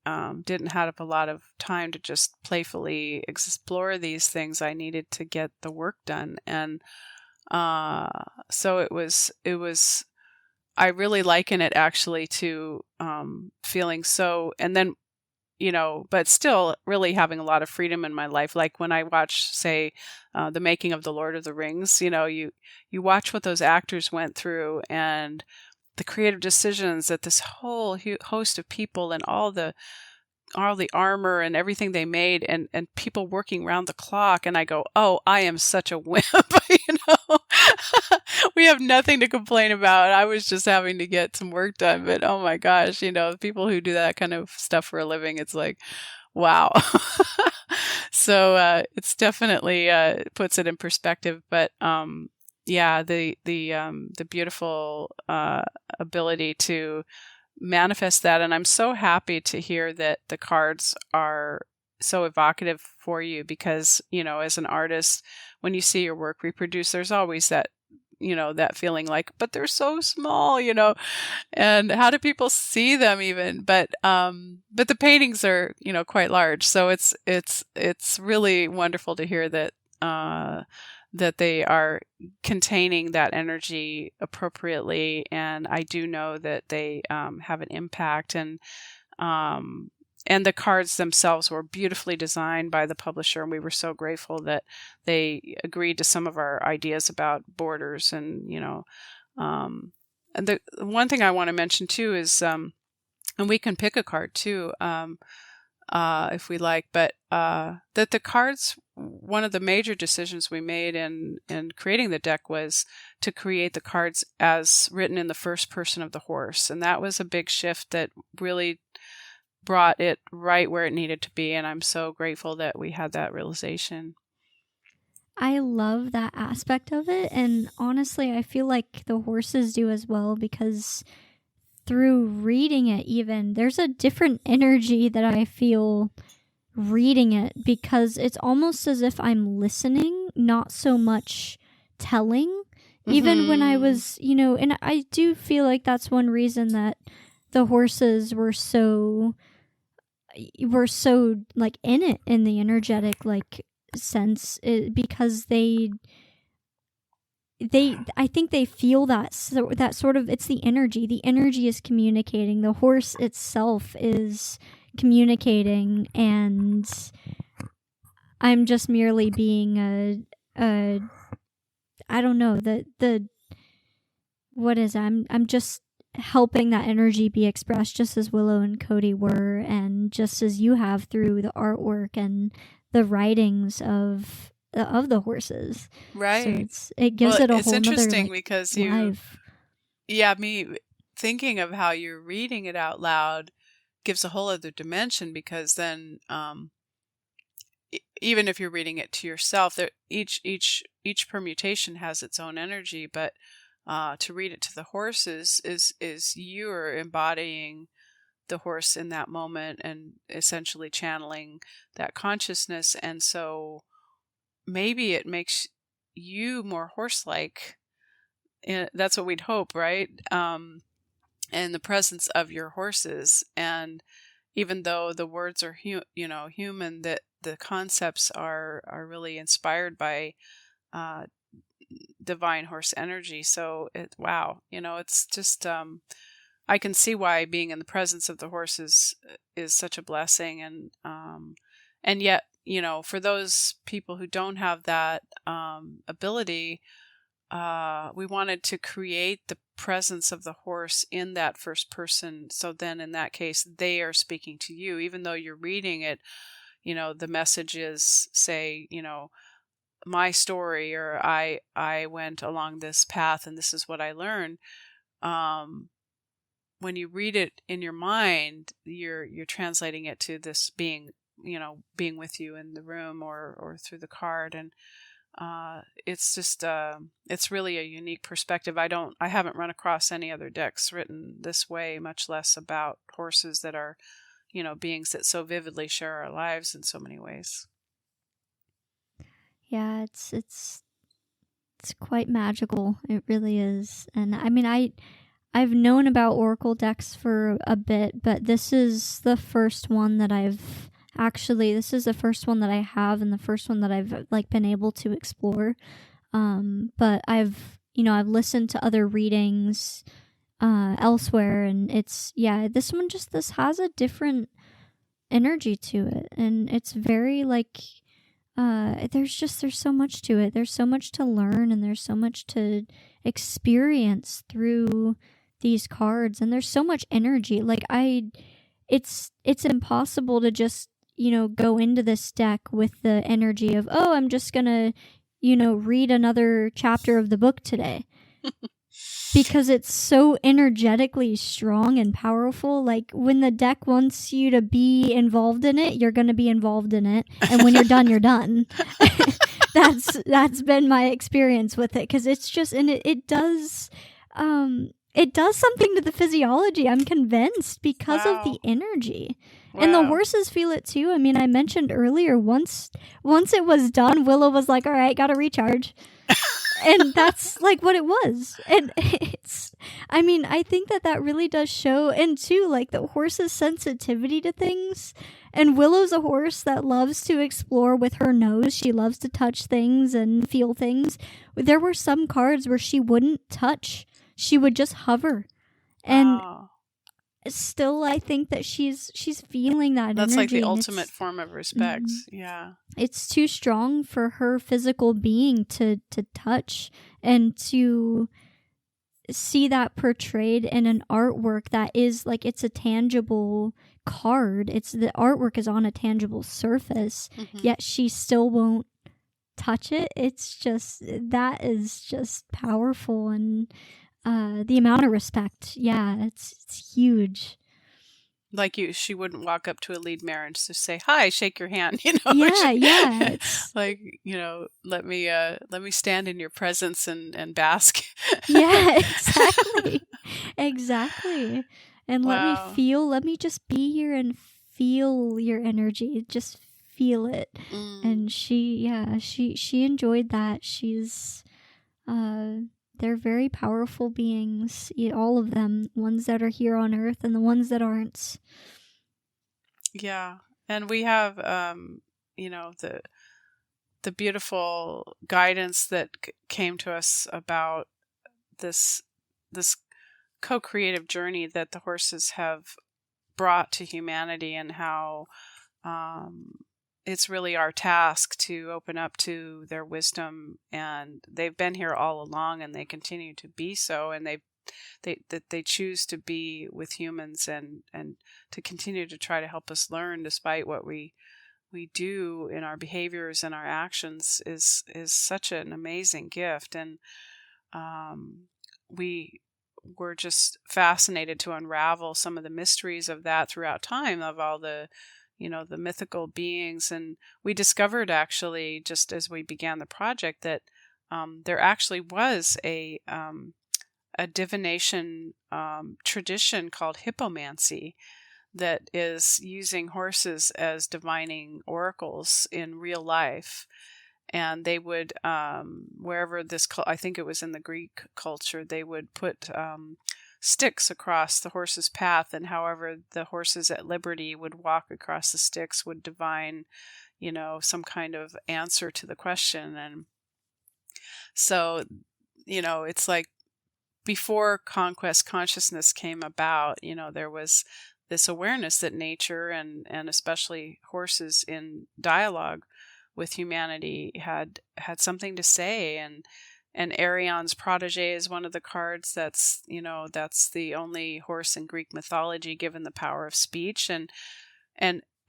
didn't have a lot of time to just playfully explore these things. I needed to get the work done, and so it was. I really liken it actually to feeling so, and then but still really having a lot of freedom in my life. Like when I watch, say, the making of The Lord of the Rings, you watch what those actors went through, and the creative decisions that this whole host of people, and all the armor and everything they made, and people working around the clock. And I go, oh, I am such a wimp. We have nothing to complain about. I was just having to get some work done. But oh my gosh, people who do that kind of stuff for a living, it's like, wow. So it's definitely puts it in perspective. But the beautiful ability to manifest that. And I'm so happy to hear that the cards are so evocative for you, because, as an artist, when you see your work reproduced, there's always that, that feeling like, but they're so small, and how do people see them even? But the paintings are, quite large. So it's really wonderful to hear that, that they are containing that energy appropriately. And I do know that they have an impact. And the cards themselves were beautifully designed by the publisher. And we were so grateful that they agreed to some of our ideas about borders. And, and the one thing I want to mention too is, and we can pick a card too, if we like, but that the cards, one of the major decisions we made in creating the deck was to create the cards as written in the first person of the horse. And that was a big shift that really brought it right where it needed to be. And I'm so grateful that we had that realization. I love that aspect of it. And honestly, I feel like the horses do as well, because through reading it, even, there's a different energy that I feel reading it, because it's almost as if I'm listening, not so much telling. Mm-hmm. Even when I was, and I do feel like that's one reason that the horses were so like in it, in the energetic like sense, because I think they feel that sort of, it's the energy is communicating, the horse itself is communicating, and I'm just merely being a I don't know, I'm just helping that energy be expressed, just as Willow and Cody were, and just as you have through the artwork and the writings of the horses. Right. So it gives it a whole it's interesting nother, because life. me thinking of how you're reading it out loud gives a whole other dimension, because then even if you're reading it to yourself, each permutation has its own energy, but to read it to the horses is you are embodying the horse in that moment and essentially channeling that consciousness. And so maybe it makes you more horse-like. That's what we'd hope, right? In the presence of your horses. And even though the words are human, that the concepts are really inspired by divine horse energy. So wow, it's just I can see why being in the presence of the horses is such a blessing. And yet, for those people who don't have that ability, we wanted to create the presence of the horse in that first person. So then in that case, they are speaking to you, even though you're reading it, the message is, say, my story, or I went along this path and this is what I learned. When you read it in your mind, you're translating it to this being, being with you in the room or through the card. And it's just it's really a unique perspective. I haven't run across any other decks written this way, much less about horses that are, beings that so vividly share our lives in so many ways. Yeah, it's quite magical. It really is. And I mean, I've known about oracle decks for a bit, but this is the first one that this is the first one that I have, and the first one that I've been able to explore. But I've listened to other readings elsewhere, and this one this has a different energy to it, and it's very there's so much to it. There's so much to learn, and there's so much to experience through these cards, and there's so much energy. It's impossible to just go into this deck with the energy of, oh, I'm just gonna read another chapter of the book today. Because it's so energetically strong and powerful. When the deck wants you to be involved in it, you're going to be involved in it. And when you're done, you're done. That's been my experience with it. Because it's just, and it does something to the physiology, I'm convinced, because of the energy. Wow. And the horses feel it too. I mean, I mentioned earlier, once it was done, Willow was like, all right, got to recharge. And that's what it was. And I think that really does show. And too, the horse's sensitivity to things. And Willow's a horse that loves to explore with her nose. She loves to touch things and feel things. There were some cards where she wouldn't touch. She would just hover. And still, I think that she's feeling that That's energy. The ultimate form of respect. Mm-hmm. Yeah. It's too strong for her physical being to touch, and to see that portrayed in an artwork that is it's a tangible card. The artwork is on a tangible surface, mm-hmm. Yet she still won't touch it. That is just powerful. And the amount of respect, it's huge. She wouldn't walk up to a lead mare and just say, hi, shake your hand, Yeah. Let me stand in your presence and bask. Yeah, exactly. And wow. Let me just be here and feel your energy. Just feel it. Mm. And she enjoyed that. She's they're very powerful beings, all of them, ones that are here on Earth and the ones that aren't. Yeah, and we have, the beautiful guidance that came to us about this co-creative journey that the horses have brought to humanity, and how it's really our task to open up to their wisdom, and they've been here all along, and they continue to be so, and they choose to be with humans and to continue to try to help us learn, despite what we do in our behaviors and our actions, is such an amazing gift. And we were just fascinated to unravel some of the mysteries of that throughout time, of all the, the mythical beings. And we discovered, actually, just as we began the project, that there actually was a divination tradition called hippomancy that is using horses as divining oracles in real life. And they would, wherever this, I think it was in the Greek culture, they would put sticks across the horse's path, and however the horses at liberty would walk across the sticks would divine, some kind of answer to the question. And so, it's like before conquest consciousness came about, there was this awareness that nature and especially horses in dialogue with humanity had something to say. And Arion's protege is one of the cards that's the only horse in Greek mythology given the power of speech. And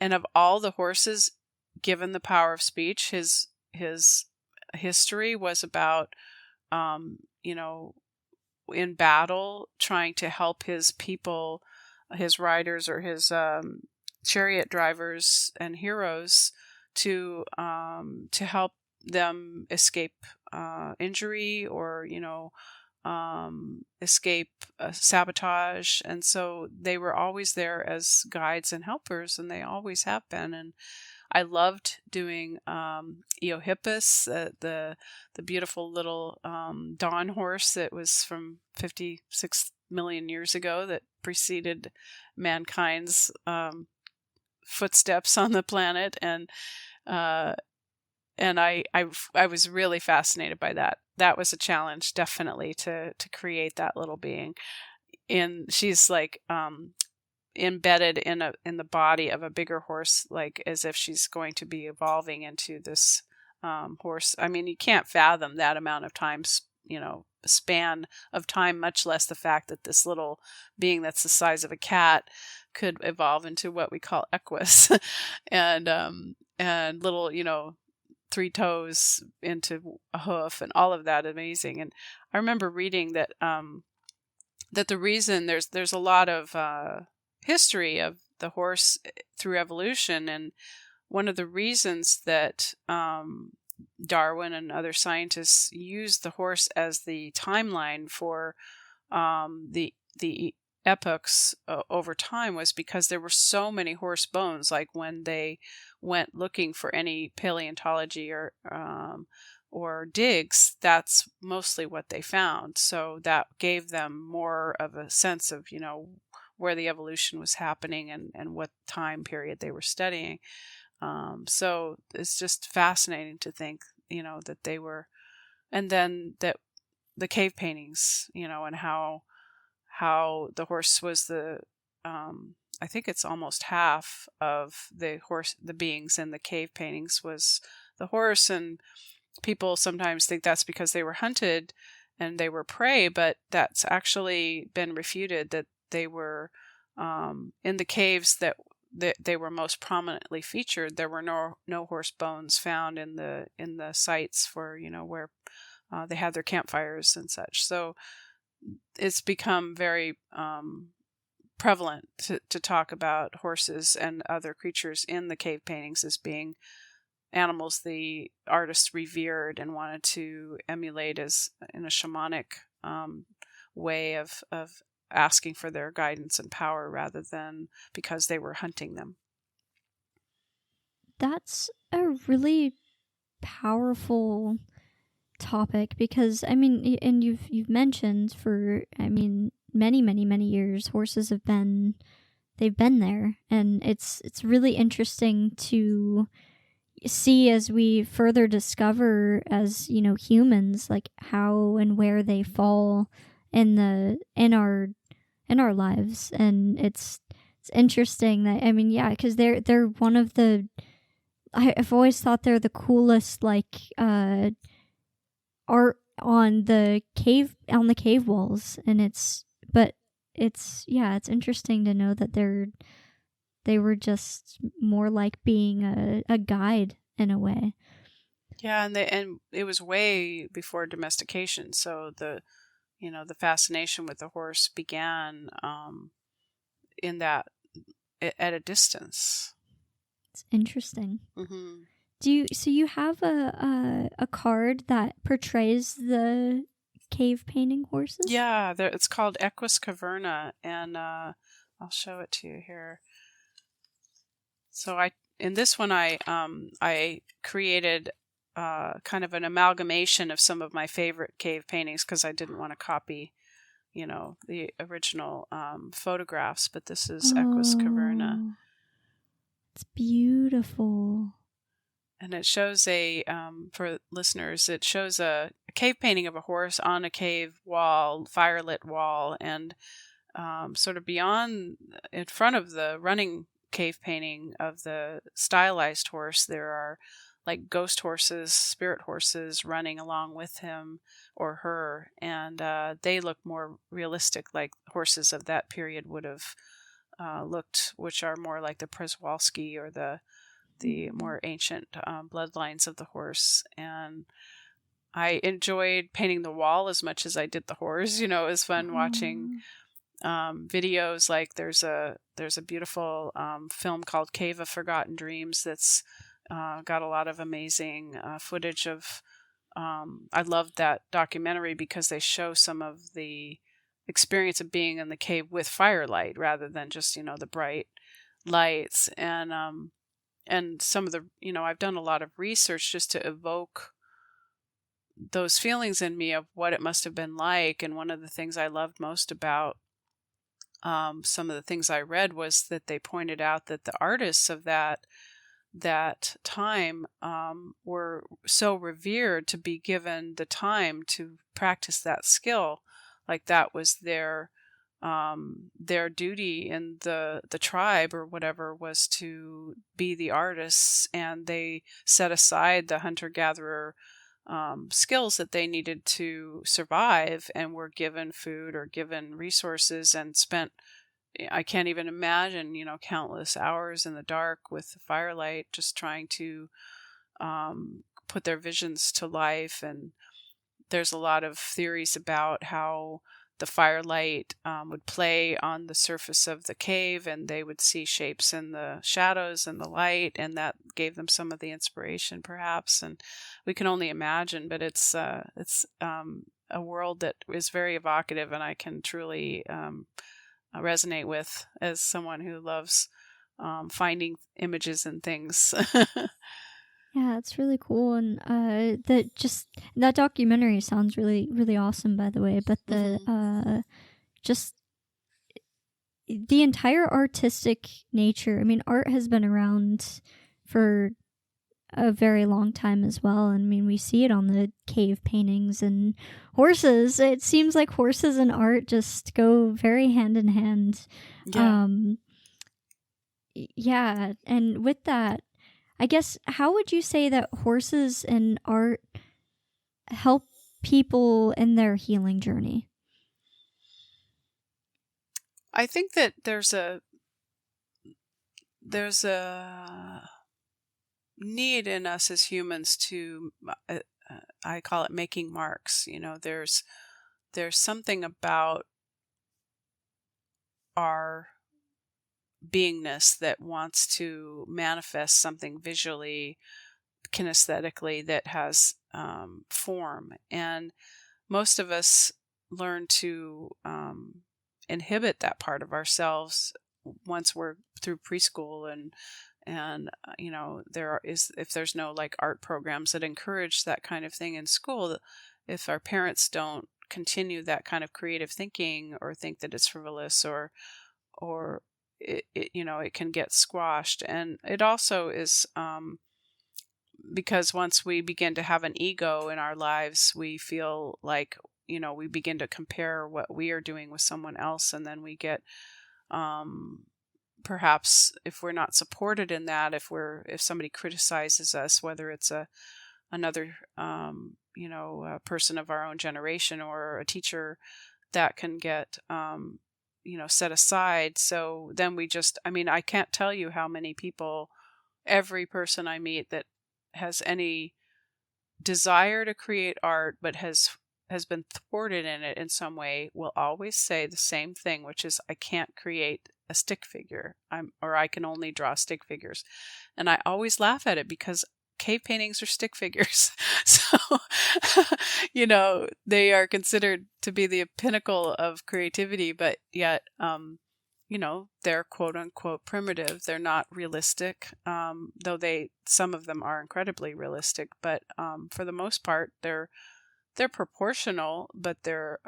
of all the horses given the power of speech, his history was about in battle trying to help his people, his riders, or his chariot drivers and heroes, to help them escape injury, or escape sabotage. And so they were always there as guides and helpers, and they always have been. And I loved doing Eohippus, the beautiful little dawn horse that was from 56 million years ago, that preceded mankind's footsteps on the planet. And I was really fascinated by that. That was a challenge, definitely, to create that little being. And she's like embedded in the body of a bigger horse, like as if she's going to be evolving into this horse. I mean, you can't fathom that amount of time, span of time, much less the fact that this little being that's the size of a cat could evolve into what we call equus, and little, 3 toes into a hoof, and all of that amazing. And I remember reading that that the reason there's a lot of history of the horse through evolution, and one of the reasons that Darwin and other scientists used the horse as the timeline for the epochs over time was because there were so many horse bones. Like when they went looking for any paleontology or digs, that's mostly what they found. So that gave them more of a sense of where the evolution was happening and what time period they were studying. So it's just fascinating to think, that they were, and then that the cave paintings, and how the horse was I think it's almost half of the beings in the cave paintings was the horse. And people sometimes think that's because they were hunted and they were prey, but that's actually been refuted, that they were in the caves that they were most prominently featured. There were no horse bones found in the sites for where they had their campfires and such. So it's become very prevalent to talk about horses and other creatures in the cave paintings as being animals the artist revered and wanted to emulate as in a shamanic way of asking for their guidance and power, rather than because they were hunting them. That's a really powerful topic, because and you've mentioned for many years horses they've been there, and it's really interesting to see as we further discover as humans, like how and where they fall in our lives. And it's interesting that because they're one of the, I've always thought they're the coolest art on the cave walls. And it's interesting to know that they were just more like being a guide in a way. Yeah, and it was way before domestication. So the fascination with the horse began in that at a distance. It's interesting. Mm-hmm. So you have a card that portrays the cave painting horses? Yeah, it's called Equus Caverna, and I'll show it to you here. So in this one I created kind of an amalgamation of some of my favorite cave paintings, because I didn't want to copy, the original photographs. But this is Equus Caverna. It's beautiful. And it shows for listeners, it shows a cave painting of a horse on a cave wall, firelit wall, and sort of beyond, in front of the running cave painting of the stylized horse, there are like ghost horses, spirit horses running along with him or her, and they look more realistic, like horses of that period would have looked, which are more like the Przewalski or the more ancient bloodlines of the horse. And I enjoyed painting the wall as much as I did the horse. It was fun watching videos. Like there's a beautiful film called Cave of Forgotten Dreams that's got a lot of amazing footage of. I loved that documentary because they show some of the experience of being in the cave with firelight rather than just the bright lights. And some of the, I've done a lot of research just to evoke those feelings in me of what it must have been like. And one of the things I loved most about some of the things I read was that they pointed out that the artists of that time were so revered to be given the time to practice that skill. Like that was their duty in the tribe or whatever, was to be the artists, and they set aside the hunter-gatherer skills that they needed to survive, and were given food or given resources, and spent, I can't even imagine, countless hours in the dark with the firelight, just trying to put their visions to life. And there's a lot of theories about how the firelight would play on the surface of the cave, and they would see shapes in the shadows and the light, and that gave them some of the inspiration, perhaps. And we can only imagine, but it's a world that is very evocative, and I can truly resonate with as someone who loves finding images and things. Yeah, it's really cool, and that documentary sounds really, really awesome, by the way. But just the entire artistic nature. I mean, art has been around for a very long time as well. I mean, we see it on the cave paintings, and horses. It seems like horses and art just go very hand in hand. Yeah. Yeah, and with that, I guess, how would you say that horses and art help people in their healing journey? I think that there's a need in us as humans to, I call it making marks. There's something about our beingness that wants to manifest something visually, kinesthetically, that has form. And most of us learn to inhibit that part of ourselves once we're through preschool, and if there's no like art programs that encourage that kind of thing in school, if our parents don't continue that kind of creative thinking, or think that it's frivolous, or it can get squashed. And it also is because once we begin to have an ego in our lives, we feel like, we begin to compare what we are doing with someone else, and then we get perhaps, if we're not supported in that, if somebody criticizes us, whether it's another a person of our own generation or a teacher, that can get set aside. So then I can't tell you how many people, every person I meet that has any desire to create art, but has has been thwarted in it in some way will always say the same thing, which is, I can't create a stick figure. Or I can only draw stick figures. And I always laugh at it because cave paintings are stick figures. So, they are considered to be the pinnacle of creativity, but yet, they're quote unquote primitive. They're not realistic, though some of them are incredibly realistic, but for the most part, they're proportional, but they're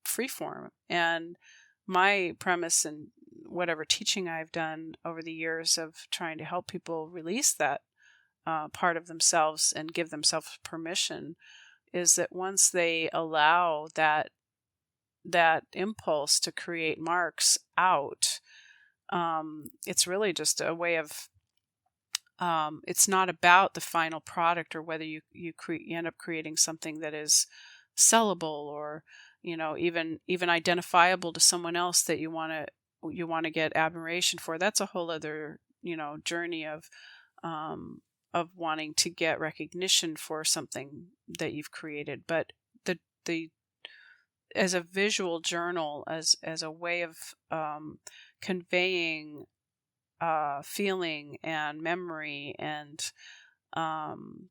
freeform. And my premise in whatever teaching I've done over the years of trying to help people release that part of themselves and give themselves permission is that once they allow that impulse to create marks out, it's really just a way of, it's not about the final product or whether you end up creating something that is sellable or, even identifiable to someone else that you want to get admiration for. That's a whole other, journey of wanting to get recognition for something that you've created. But the as a visual journal, as a way of conveying feeling and memory and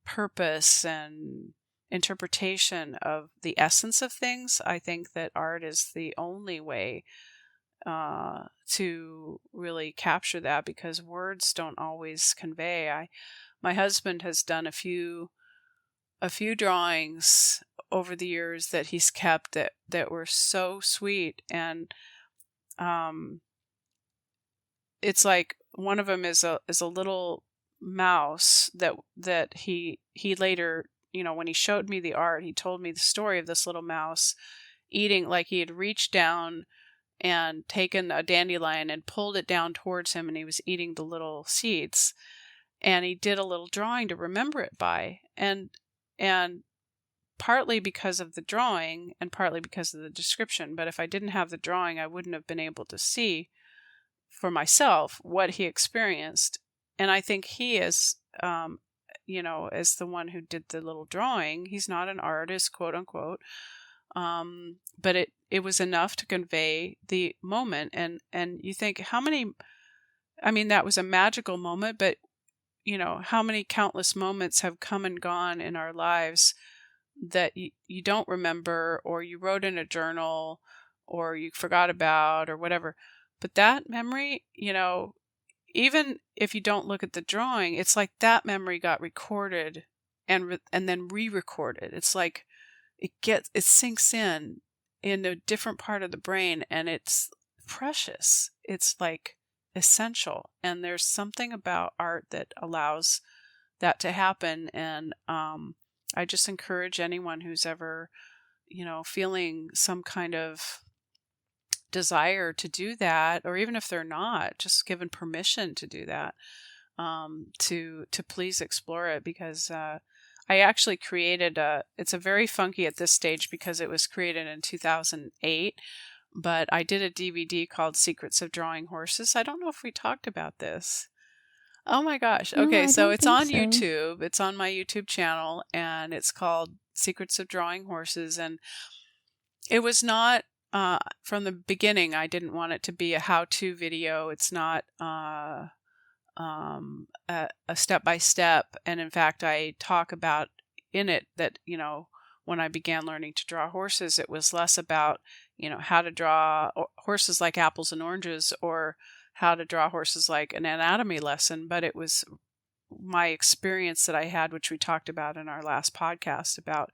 purpose and interpretation of the essence of things, I think that art is the only way to really capture that, because words don't always convey. My husband has done a few drawings over the years that he's kept that were so sweet, and it's like one of them is a little mouse that he later, when he showed me the art, he told me the story of this little mouse eating, like he had reached down and taken a dandelion and pulled it down towards him, and he was eating the little seeds, and he did a little drawing to remember it by, and partly because of the drawing and partly because of the description. But if I didn't have the drawing, I wouldn't have been able to see for myself what he experienced. And I think he is, as the one who did the little drawing, he's not an artist, quote unquote. But it was enough to convey the moment. And you think that was a magical moment, but how many countless moments have come and gone in our lives that you don't remember, or you wrote in a journal, or you forgot about, or whatever. But that memory, even if you don't look at the drawing, it's like that memory got recorded and then re-recorded. It's like it sinks in a different part of the brain, and it's precious. It's like essential. And there's something about art that allows that to happen. And I just encourage anyone who's ever, feeling some kind of desire to do that, or even if they're not, just given permission to do that, to please explore it. Because I actually created it's a very funky at this stage because it was created in 2008, but I did a DVD called Secrets of Drawing Horses. I don't know if we talked about this. Oh my gosh. Okay, No, so it's on so. YouTube. It's on my YouTube channel, and it's called Secrets of Drawing Horses. And it was not, from the beginning, I didn't want it to be a how-to video. It's not a step-by-step. And in fact, I talk about in it that, when I began learning to draw horses, it was less about, how to draw horses like apples and oranges, or how to draw horses like an anatomy lesson, but it was my experience that I had, which we talked about in our last podcast, about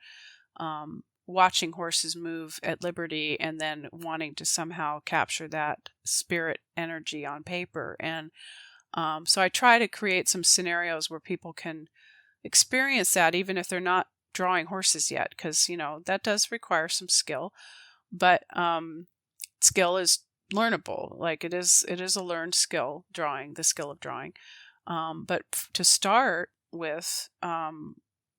watching horses move at liberty and then wanting to somehow capture that spirit energy on paper. And so I try to create some scenarios where people can experience that, even if they're not drawing horses yet, because, that does require some skill, but skill is learnable. Like it is a learned skill, the skill of drawing. But to start with,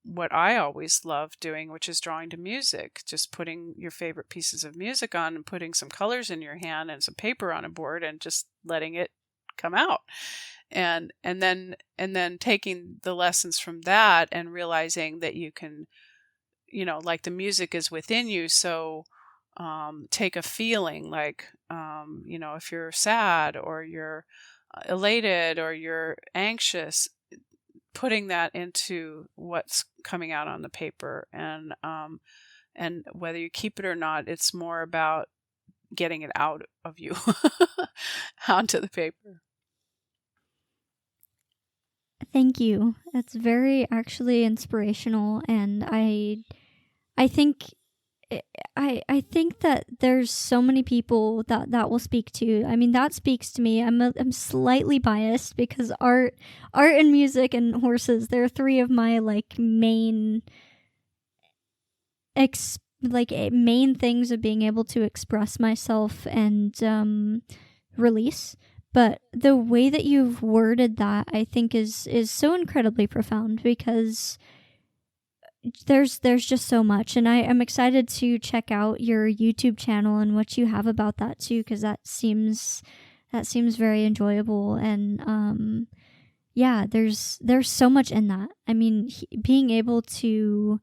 what I always love doing, which is drawing to music, just putting your favorite pieces of music on and putting some colors in your hand and some paper on a board and just letting it come out. And then taking the lessons from that and realizing that you can like the music is within you. So take a feeling like, if you're sad or you're elated or you're anxious, putting that into what's coming out on the paper, and whether you keep it or not, it's more about getting it out of you onto the paper. Thank you. That's very actually inspirational, and I think I think that there's so many people that will speak to. I mean, that speaks to me. I'm slightly biased because art and music and horses, they're three of my main main things of being able to express myself and release. But the way that you've worded that, I think is so incredibly profound, because there's just so much, and I'm excited to check out your YouTube channel and what you have about that too, because that seems very enjoyable. And yeah, there's so much in that. I mean, being able to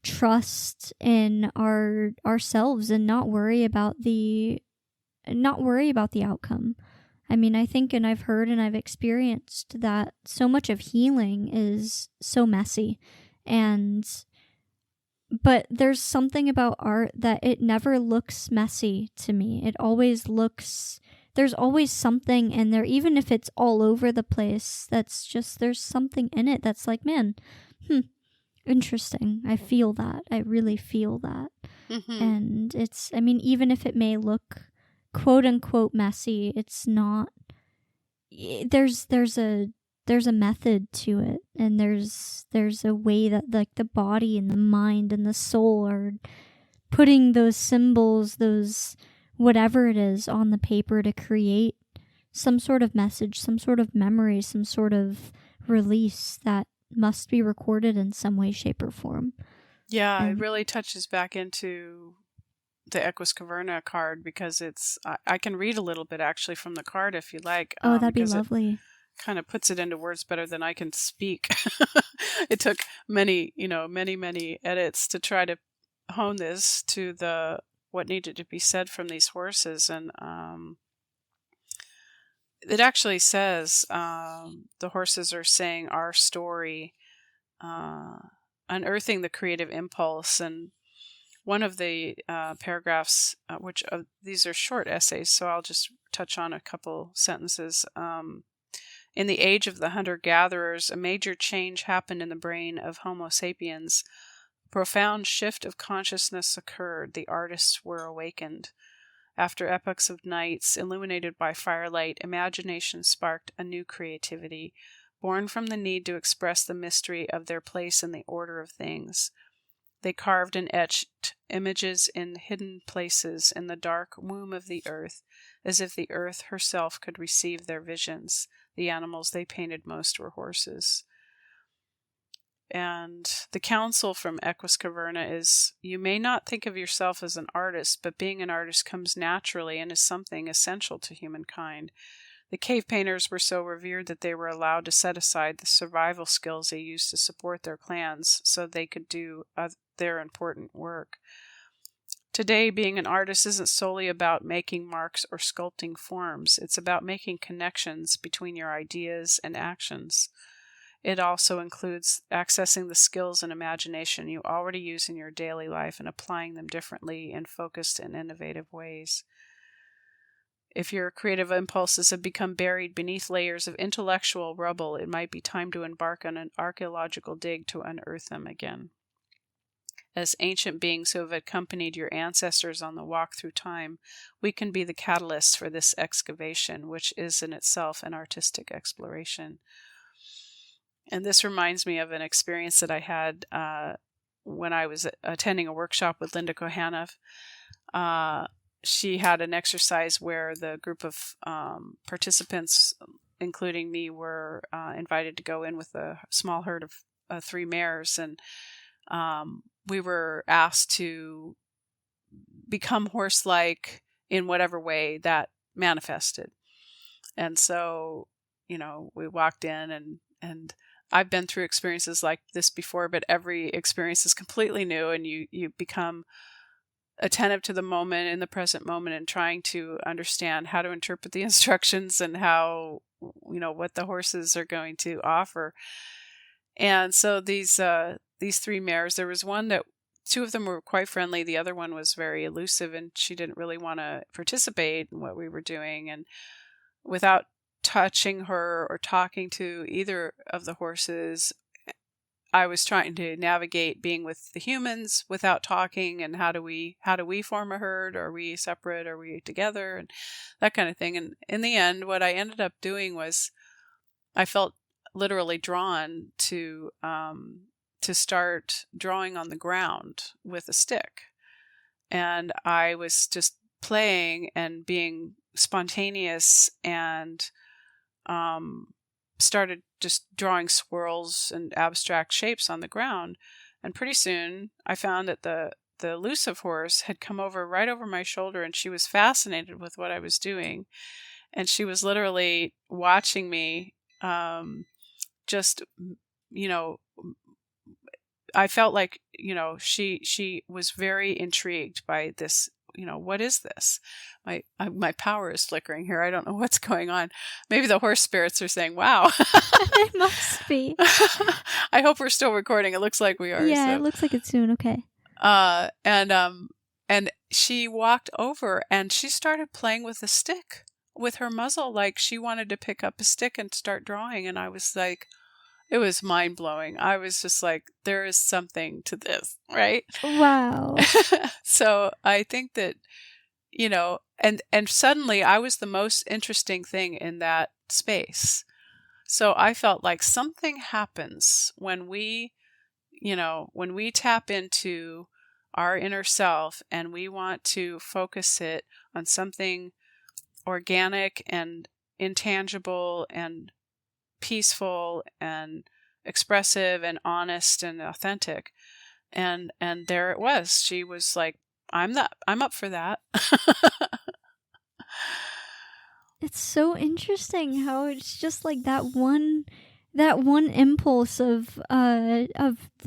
trust in ourselves and not worry about the outcome. I mean, I think, and I've heard and I've experienced that so much of healing is so messy. But there's something about art that it never looks messy to me. It always looks, there's always something in there, even if it's all over the place. That's just, there's something in it that's like, man, interesting. I feel that. I really feel that. Mm-hmm. And it's, I mean, even if it may look quote unquote messy, it's not. There's a method to it, and there's a way that the body and the mind and the soul are putting those symbols, those whatever it is, on the paper to create some sort of message, some sort of memory, some sort of release that must be recorded in some way, shape, or form. Yeah, it really touches back into the Equus Caverna card, because it's I can read a little bit actually from the card if you like. Oh, that'd be lovely. Kind of puts it into words better than I can speak. It took many edits to try to hone this to what needed to be said from these horses. And it actually says the horses are saying our story, unearthing the creative impulse. And one of the paragraphs, these are short essays, so I'll just touch on a couple sentences. In the age of the hunter-gatherers, a major change happened in the brain of Homo sapiens. A profound shift of consciousness occurred. The artists were awakened. After epochs of nights illuminated by firelight, imagination sparked a new creativity, born from the need to express the mystery of their place in the order of things. They carved and etched images in hidden places in the dark womb of the earth, as if the earth herself could receive their visions. The animals they painted most were horses. And the counsel from Equus Caverna is, you may not think of yourself as an artist, but being an artist comes naturally and is something essential to humankind. The cave painters were so revered that they were allowed to set aside the survival skills they used to support their clans so they could do their important work. Today, being an artist isn't solely about making marks or sculpting forms. It's about making connections between your ideas and actions. It also includes accessing the skills and imagination you already use in your daily life and applying them differently in focused and innovative ways. If your creative impulses have become buried beneath layers of intellectual rubble, it might be time to embark on an archaeological dig to unearth them again. As ancient beings who have accompanied your ancestors on the walk through time, we can be the catalysts for this excavation, which is in itself an artistic exploration. And this reminds me of an experience that I had when I was attending a workshop with Linda Kohanoff. She had an exercise where the group of participants, including me, were invited to go in with a small herd of 3 mares, and we were asked to become horse-like in whatever way that manifested. And so, we walked in, and I've been through experiences like this before, but every experience is completely new, and you become attentive to the moment, in the present moment, and trying to understand how to interpret the instructions and how, what the horses are going to offer. And so these three mares, there was one that, two of them were quite friendly. The other one was very elusive, and she didn't really want to participate in what we were doing. And without touching her or talking to either of the horses, I was trying to navigate being with the humans without talking, and how do we form a herd? Are we separate? Are we together? And that kind of thing. And in the end, what I ended up doing was, I felt literally drawn to start drawing on the ground with a stick. And I was just playing and being spontaneous, and started just drawing swirls and abstract shapes on the ground. And pretty soon I found that the elusive horse had come over right over my shoulder, and she was fascinated with what I was doing. And she was literally watching me, just, I felt like, she was very intrigued by this. What is this? My power is flickering here. I don't know what's going on. Maybe the horse spirits are saying, wow. It must be. I hope we're still recording. It looks like we are. Yeah, so. It looks like it's doing okay. And she walked over and she started playing with a stick with her muzzle, like she wanted to pick up a stick and start drawing. And I was like, it was mind blowing. I was just like, there is something to this, right? Wow. So I think that, and suddenly I was the most interesting thing in that space. So I felt like something happens when we tap into our inner self and we want to focus it on something organic and intangible and peaceful and expressive and honest and authentic. And there it was. She was like, I'm up for that. It's so interesting how it's just like that one impulse of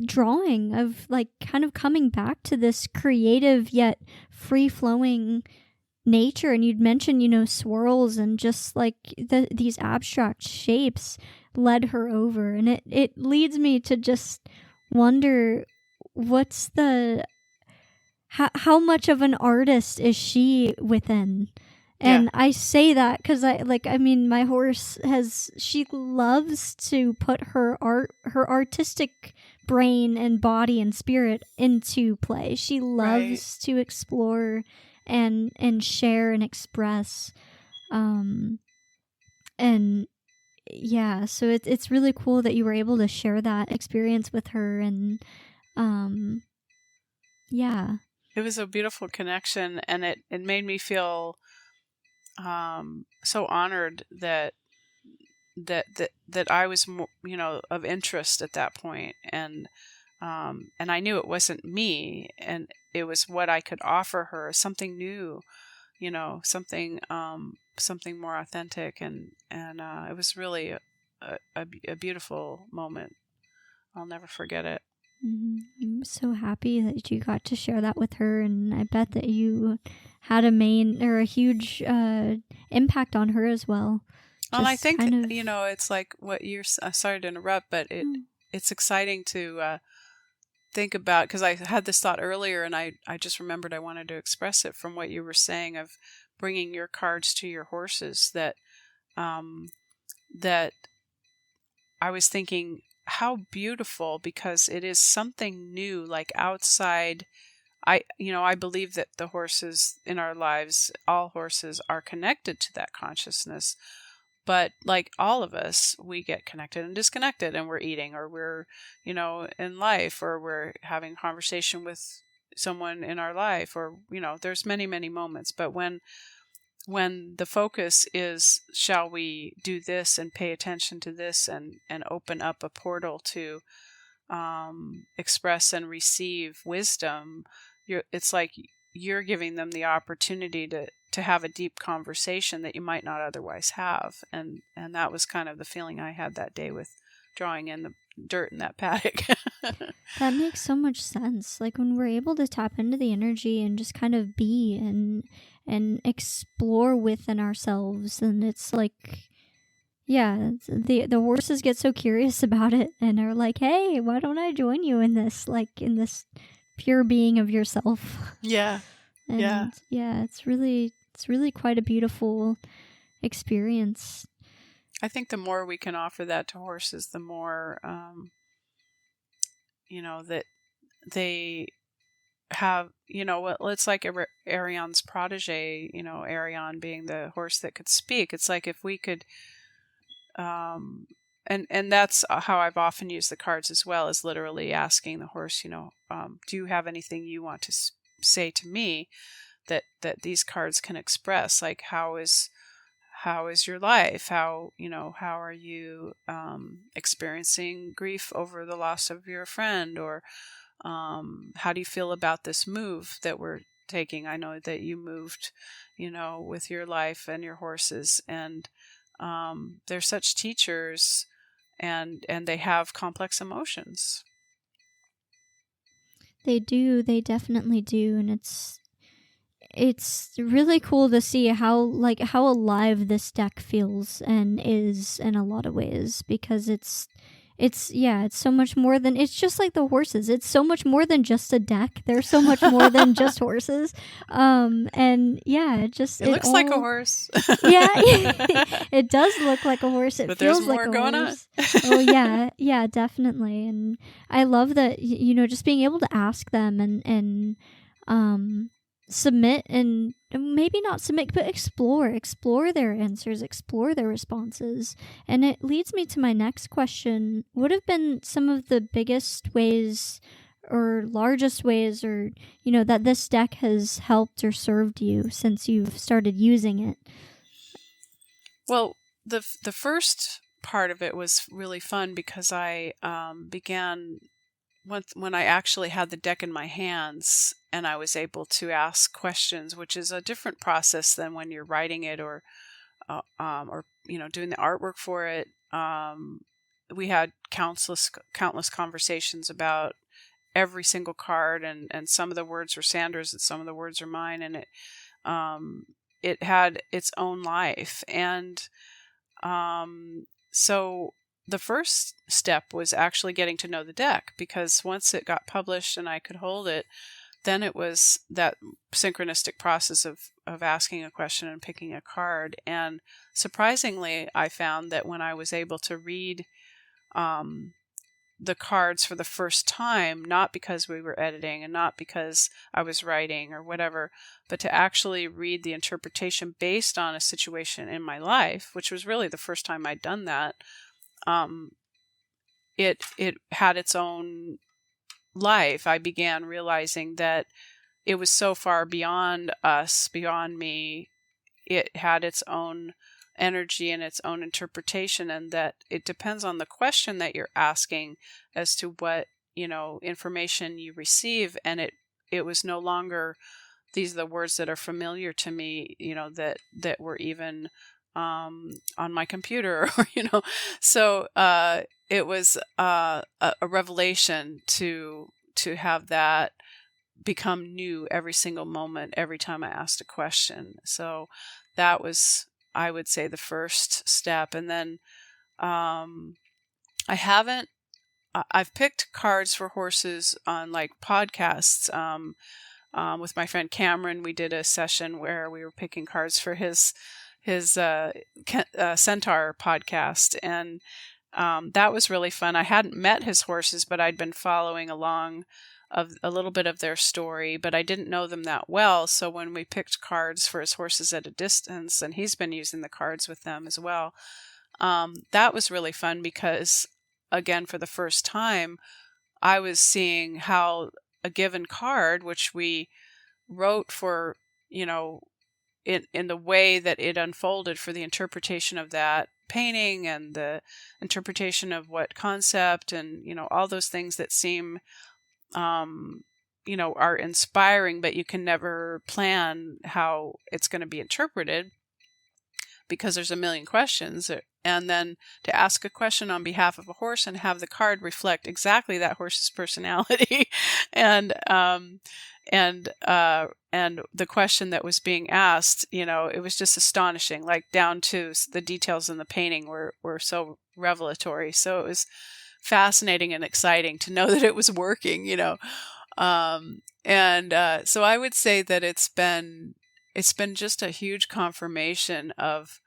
drawing, of like kind of coming back to this creative yet free flowing nature. And you'd mentioned, swirls and just like these abstract shapes led her over. And it leads me to just wonder, what's how much of an artist is she within? And yeah. I say that because my horse she loves to put her artistic brain and body and spirit into play. She loves to explore and share and express. And yeah, so it's really cool that you were able to share that experience with her. And yeah. It was a beautiful connection, and it made me feel so honored that I was, of interest at that point. And I knew it wasn't me, and it was what I could offer her, something new, something more authentic. And it was really a beautiful moment. I'll never forget it. Mm-hmm. I'm so happy that you got to share that with her, and I bet that you had a huge impact on her as well. Well, I think it's like what you're. Sorry to interrupt, but it's exciting to think about, because I had this thought earlier, and I just remembered I wanted to express it from what you were saying of bringing your cards to your horses. That that I was thinking, how beautiful, because it is something new, like outside. I believe that the horses in our lives, all horses, are connected to that consciousness. But like all of us, we get connected and disconnected, and we're eating, or we're, in life, or we're having a conversation with someone in our life, or, there's many, many moments. But when the focus is, shall we do this and pay attention to this and open up a portal to express and receive wisdom, it's like you're giving them the opportunity to have a deep conversation that you might not otherwise have. And that was kind of the feeling I had that day with drawing in the dirt in that paddock. That makes so much sense. Like when we're able to tap into the energy and just kind of be and explore within ourselves, and it's like, yeah, the horses get so curious about it and are like, hey, why don't I join you in this, like in this pure being of yourself? Yeah. And yeah, it's really quite a beautiful experience. I think the more we can offer that to horses, the more, that they have, it's like Arion's protege, Arion being the horse that could speak. It's like if we could, and that's how I've often used the cards as well, is literally asking the horse, do you have anything you want to say to me that these cards can express? Like, how is your life? How are you experiencing grief over the loss of your friend? Or how do you feel about this move that we're taking? I know that you moved, with your life and your horses, and they're such teachers, and they have complex emotions. They do. They definitely do. And it's really cool to see how alive this deck feels and is in a lot of ways, because it's so much more than, it's just like the horses. It's so much more than just a deck. They're so much more than just horses. And yeah, it looks like a horse. Yeah, it does look like a horse. It feels like a horse. But there's more going on. Oh yeah, definitely. And I love that, just being able to ask them and submit, and maybe not submit, but explore their answers, explore their responses. And it leads me to my next question. What have been some of the biggest ways or largest ways, or that this deck has helped or served you since you've started using it? Well, the first part of it was really fun, because I began when I actually had the deck in my hands and I was able to ask questions, which is a different process than when you're writing it or doing the artwork for it. We had countless conversations about every single card, and some of the words were Sandra's and some of the words are mine, and it had its own life. And so the first step was actually getting to know the deck, because once it got published and I could hold it, then it was that synchronistic process of asking a question and picking a card. And surprisingly, I found that when I was able to read the cards for the first time, not because we were editing and not because I was writing or whatever, but to actually read the interpretation based on a situation in my life, which was really the first time I'd done that, it had its own life. I began realizing that it was so far beyond us, beyond me. It had its own energy and its own interpretation, and that it depends on the question that you're asking as to what information you receive. And it was no longer, these are the words that are familiar to me, that were even on my computer, or so it was a revelation to have that become new every single moment, every time I asked a question. So that was, I would say, the first step. And then I've picked cards for horses on like podcasts. With my friend Cameron, we did a session where we were picking cards for his Centaur podcast, and that was really fun. I hadn't met his horses, but I'd been following along of a little bit of their story, but I didn't know them that well. So when we picked cards for his horses at a distance, and he's been using the cards with them as well, that was really fun, because again, for the first time, I was seeing how a given card, which we wrote for, in the way that it unfolded for the interpretation of that painting and the interpretation of what concept and, all those things that seem, are inspiring, but you can never plan how it's going to be interpreted because there's a million questions and then to ask a question on behalf of a horse and have the card reflect exactly that horse's personality. and and the question that was being asked, it was just astonishing, like down to the details in the painting were so revelatory. So it was fascinating and exciting to know that it was working, so I would say that it's been just a huge confirmation of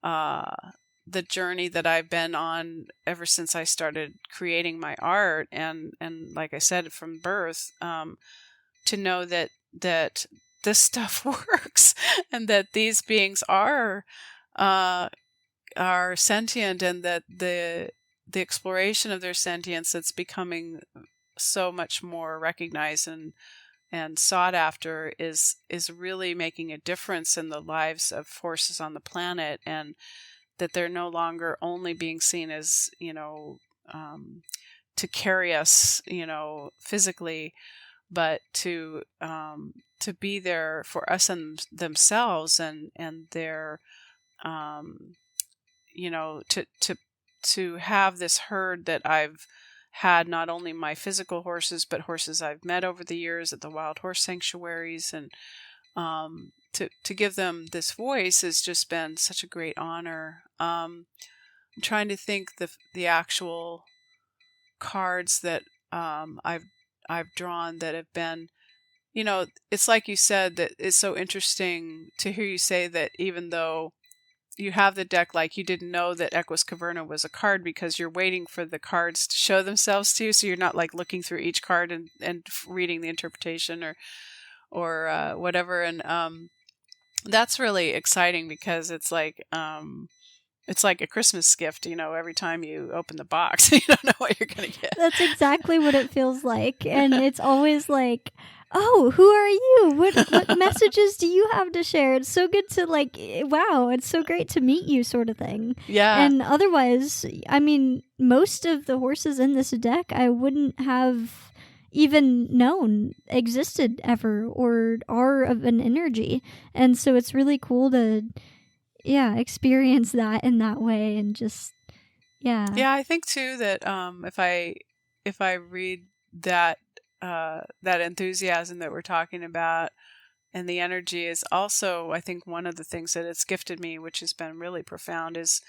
the journey that I've been on ever since I started creating my art, and like I said, from birth, to know that this stuff works, and that these beings are sentient, and that the exploration of their sentience that's becoming so much more recognized and sought after is really making a difference in the lives of horses on the planet, and that they're no longer only being seen as, to carry us, physically, but to be there for us and themselves, and their, to have this herd that I've had, not only my physical horses, but horses I've met over the years at the wild horse sanctuaries, and to give them this voice has just been such a great honor. I'm trying to think the actual cards that I've drawn that have been, it's like you said, that it's so interesting to hear you say that even though you have the deck, like, you didn't know that Equus Caverna was a card because you're waiting for the cards to show themselves to you, so you're not like looking through each card and reading the interpretation or whatever. And that's really exciting, because it's like a Christmas gift, every time you open the box. You don't know what you're going to get. That's exactly what it feels like. And it's always like, oh, who are you? What messages do you have to share? It's so good to, like, wow, it's so great to meet you, sort of thing. Yeah. And otherwise, I mean, most of the horses in this deck I wouldn't have even known existed ever or are of an energy. And so it's really cool to experience that in that way, and just I think too that if I read that enthusiasm that we're talking about, and the energy, is also, I think, one of the things that it's gifted me, which has been really profound, is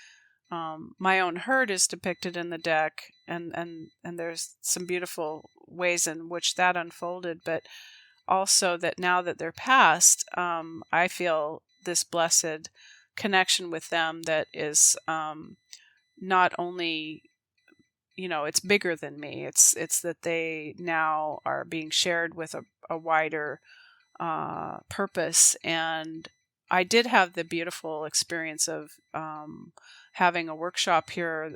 my own herd is depicted in the deck, and there's some beautiful ways in which that unfolded, but also that now that they're past, I feel this blessed connection with them that is not only, it's bigger than me. It's that they now are being shared with a wider purpose. And I did have the beautiful experience of having a workshop here,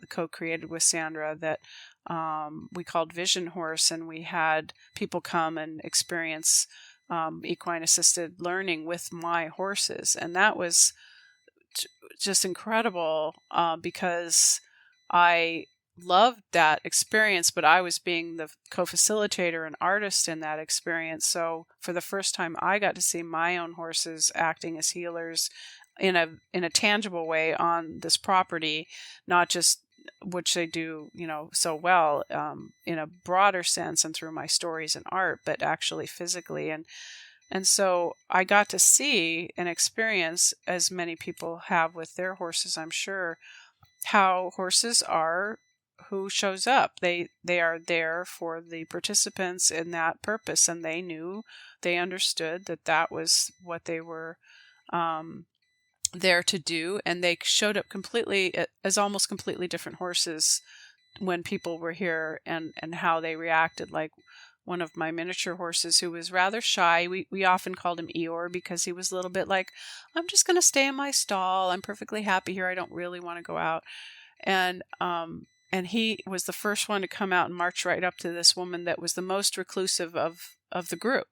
co-created with Sandra, that we called Vision Horse, and we had people come and experience equine assisted learning with my horses, and that was just incredible, because I loved that experience, but I was being the co-facilitator and artist in that experience. So for the first time, I got to see my own horses acting as healers in a tangible way on this property, not just, which they do, so well, in a broader sense and through my stories and art, but actually physically. And so I got to see and experience, as many people have with their horses, I'm sure, how horses are who shows up. They are there for the participants in that purpose, and they understood that was what they were there to do, and they showed up completely as almost completely different horses when people were here, and how they reacted. Like one of my miniature horses, who was rather shy, we often called him Eeyore, because he was a little bit like, I'm just going to stay in my stall, I'm perfectly happy here, I don't really want to go out. And he was the first one to come out and march right up to this woman that was the most reclusive of the group.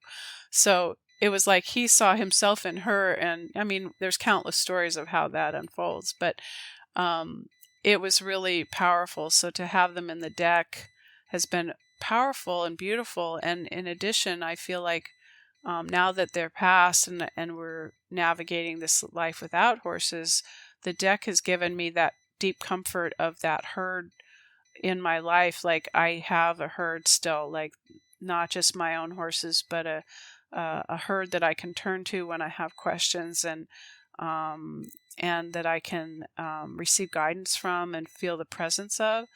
So it was like he saw himself in her, and I mean, there's countless stories of how that unfolds, but it was really powerful. So to have them in the deck has been powerful and beautiful. And in addition, I feel like now that they're past and we're navigating this life without horses, the deck has given me that deep comfort of that herd in my life. Like I have a herd still, like not just my own horses, but a herd that I can turn to when I have questions, and that I can receive guidance from and feel the presence of.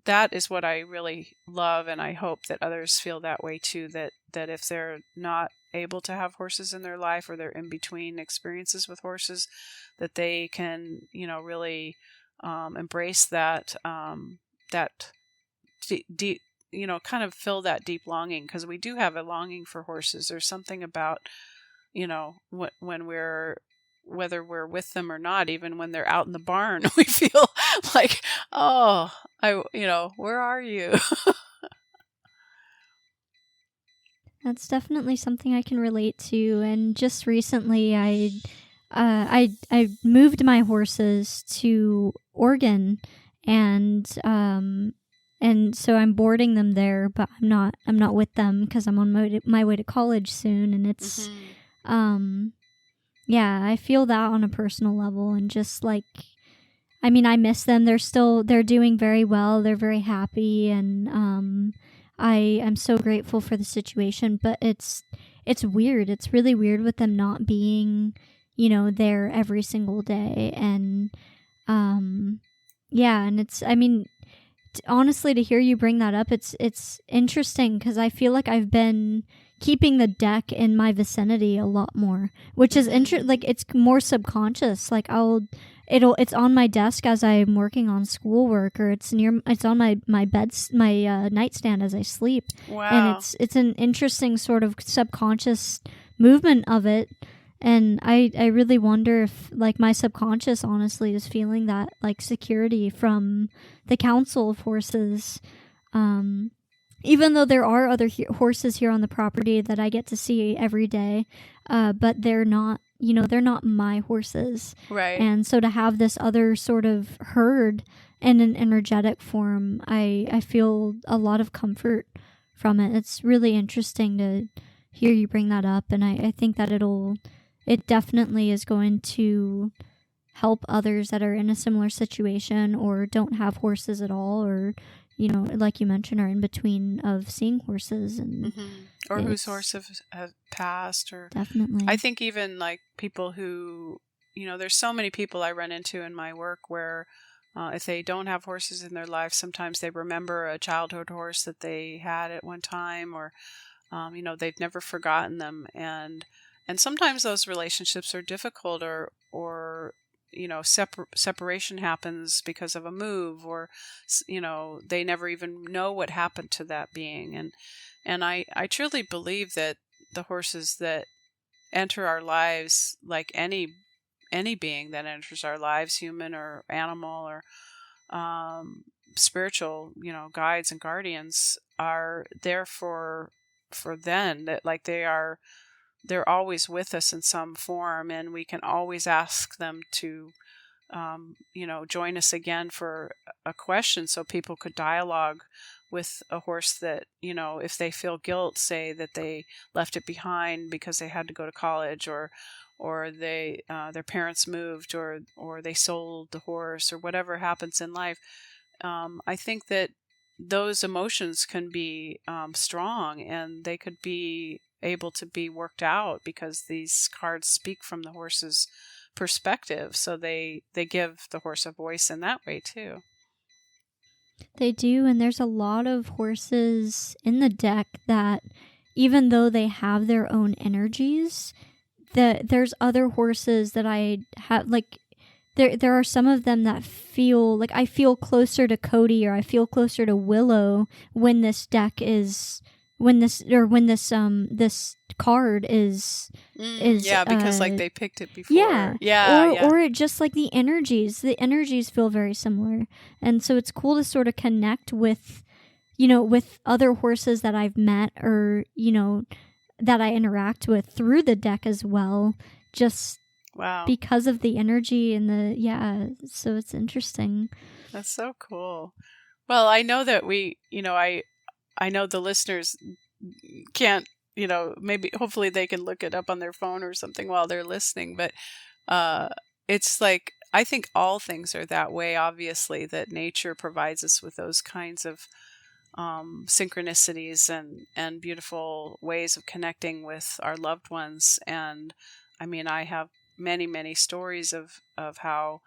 That is what I really love, and I hope that others feel that way too. That if they're not able to have horses in their life, or they're in between experiences with horses, that they can, really embrace that deep, kind of fill that deep longing, because we do have a longing for horses. There's something about, when whether we're with them or not, even when they're out in the barn, we feel like, oh, where are you? That's definitely something I can relate to. And just recently, I moved my horses to Oregon, and so I'm boarding them there, but I'm not with them because I'm on my way to college soon, and it's yeah, I feel that on a personal level, and just like, I mean, I miss them. They're doing very well. They're very happy, and I am so grateful for the situation. But it's weird. It's really weird with them not being, there every single day, and yeah, and it's, I mean, honestly, to hear you bring that up, it's interesting, because I feel like I've been keeping the deck in my vicinity a lot more, which is like, it's more subconscious. Like it's on my desk as I'm working on schoolwork, or it's on my nightstand as I sleep. Wow. And it's an interesting sort of subconscious movement of it. And I really wonder if, like, my subconscious honestly is feeling that, like, security from the Council of Horses. Even though there are other horses here on the property that I get to see every day, but they're not, they're not my horses. Right. And so to have this other sort of herd in an energetic form, I feel a lot of comfort from it. It's really interesting to hear you bring that up, and I think that it definitely is going to help others that are in a similar situation, or don't have horses at all, or, like you mentioned, are in between of seeing horses, and or whose horse have passed, or definitely. I think even like people who, there's so many people I run into in my work where if they don't have horses in their life, sometimes they remember a childhood horse that they had at one time, or they've never forgotten them, and sometimes those relationships are difficult, or separation happens because of a move, or they never even know what happened to that being, and I truly believe that the horses that enter our lives, like any being that enters our lives, human or animal or spiritual, guides and guardians, are there for them, that like they're always with us in some form, and we can always ask them to, join us again for a question, so people could dialogue with a horse that, if they feel guilt, say that they left it behind because they had to go to college, or they their parents moved, or they sold the horse, or whatever happens in life. I think that those emotions can be strong, and they could be able to be worked out, because these cards speak from the horse's perspective, so they give the horse a voice in that way too. They do, and there's a lot of horses in the deck that, even though they have their own energies, there's other horses that I have, like, there are some of them that feel like I feel closer to Cody, or I feel closer to Willow when this deck is this card is yeah, because like they picked it before. Or it just, like, the energies feel very similar, and so it's cool to sort of connect with other horses that I've met, or that I interact with through the deck as well, just because of the energy and so it's interesting. That's so cool. Well, I know that I know the listeners can't, maybe hopefully they can look it up on their phone or something while they're listening, but it's like, I think all things are that way, obviously, that nature provides us with those kinds of synchronicities and beautiful ways of connecting with our loved ones. And I mean, I have many, many stories of how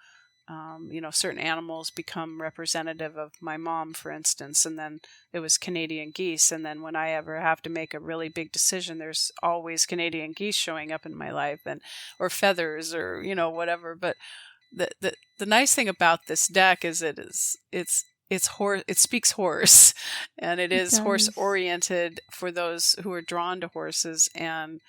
certain animals become representative of my mom, for instance, and then it was Canadian geese. And then when I ever have to make a really big decision, there's always Canadian geese showing up in my life, or feathers, or whatever. But the nice thing about this deck is it's horse. It speaks horse, and it is horse oriented for those who are drawn to horses, and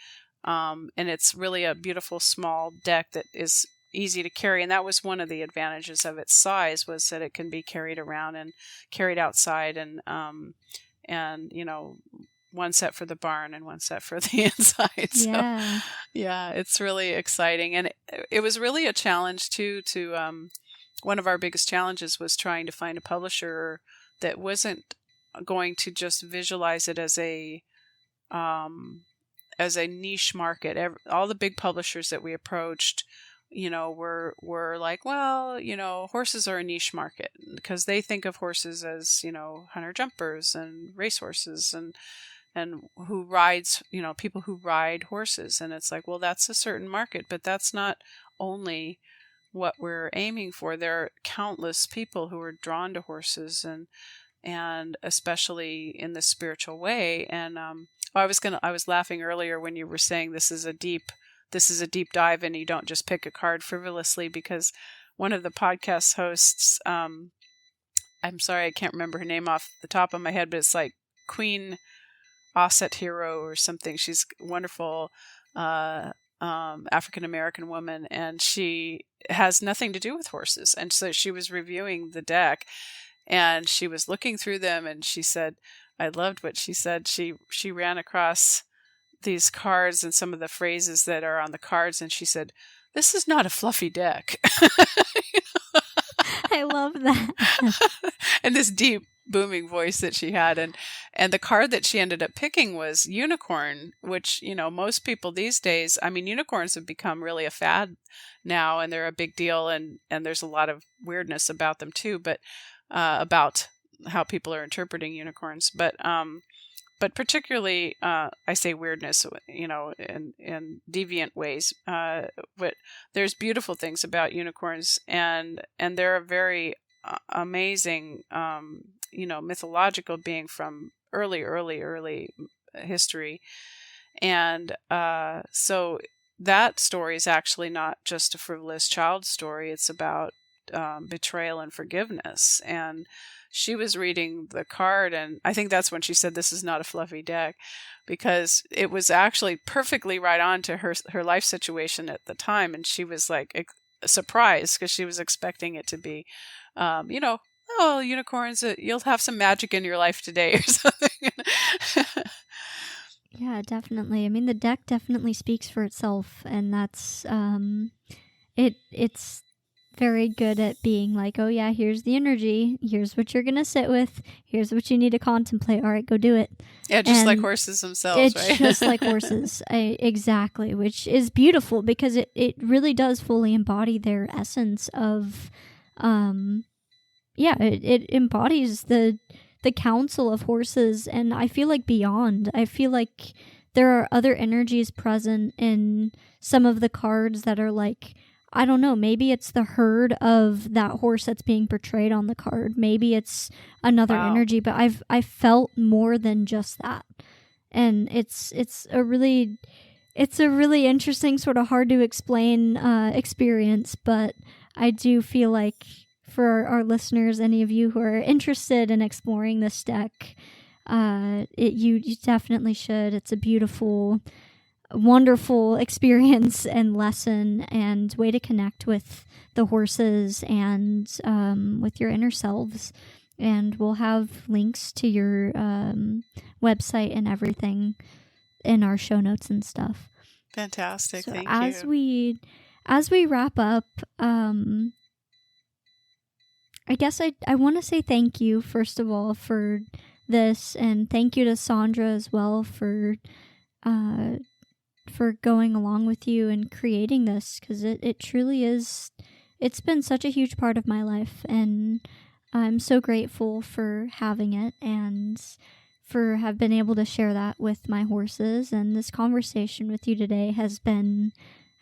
it's really a beautiful small deck that is easy to carry. And that was one of the advantages of its size, was that it can be carried around and carried outside, and one set for the barn and one set for the inside. So, yeah, it's really exciting. And it was really a challenge too, one of our biggest challenges was trying to find a publisher that wasn't going to just visualize it as a niche market. All the big publishers that we approached, were like, well, horses are a niche market, because they think of horses as, hunter jumpers and racehorses and who rides, people who ride horses. And it's like, well, that's a certain market, but that's not only what we're aiming for. There are countless people who are drawn to horses, and especially in the spiritual way. And I was laughing earlier when you were saying this is a deep dive, and you don't just pick a card frivolously, because one of the podcast hosts, I'm sorry, I can't remember her name off the top of my head, but it's like Queen Osset Hero or something. She's a wonderful African American woman, and she has nothing to do with horses. And so she was reviewing the deck, and she was looking through them, and she said, I loved what she said. She ran across these cards and some of the phrases that are on the cards, and she said, "This is not a fluffy deck." I love that. And this deep booming voice that she had, and the card that she ended up picking was unicorn, which most people these days, I mean, unicorns have become really a fad now, and they're a big deal, and there's a lot of weirdness about them too, but about how people are interpreting unicorns, but particularly I say weirdness, in deviant ways, but there's beautiful things about unicorns, and they're a very amazing mythological being from early history. And so that story is actually not just a frivolous child story. It's about betrayal and forgiveness. And she was reading the card, and I think that's when she said, "This is not a fluffy deck," because it was actually perfectly right on to her life situation at the time. And she was like surprised, because she was expecting it to be, oh, unicorns, you'll have some magic in your life today or something. Yeah, definitely. I mean, the deck definitely speaks for itself, and that's it's very good at being like, oh yeah, here's the energy, here's what you're gonna sit with, here's what you need to contemplate, all right, go do it. Yeah, just like horses themselves, right? It's just like horses. Exactly, which is beautiful, because it really does fully embody their essence of it embodies the counsel of horses, and I feel like beyond. I feel like there are other energies present in some of the cards that are like, I don't know, maybe it's the herd of that horse that's being portrayed on the card. Maybe it's another energy, but I felt more than just that. And it's a really interesting, sort of hard to explain experience, but I do feel like for our listeners, any of you who are interested in exploring this deck, you definitely should. It's a beautiful, wonderful experience and lesson and way to connect with the horses and with your inner selves. And we'll have links to your website and everything in our show notes and stuff. Fantastic. So Thank you. As we wrap up, I guess I want to say thank you, first of all, for this, and thank you to Sandra as well for going along with you and creating this, because it truly is. It's been such a huge part of my life, and I'm so grateful for having it and for have been able to share that with my horses. And this conversation with you today has been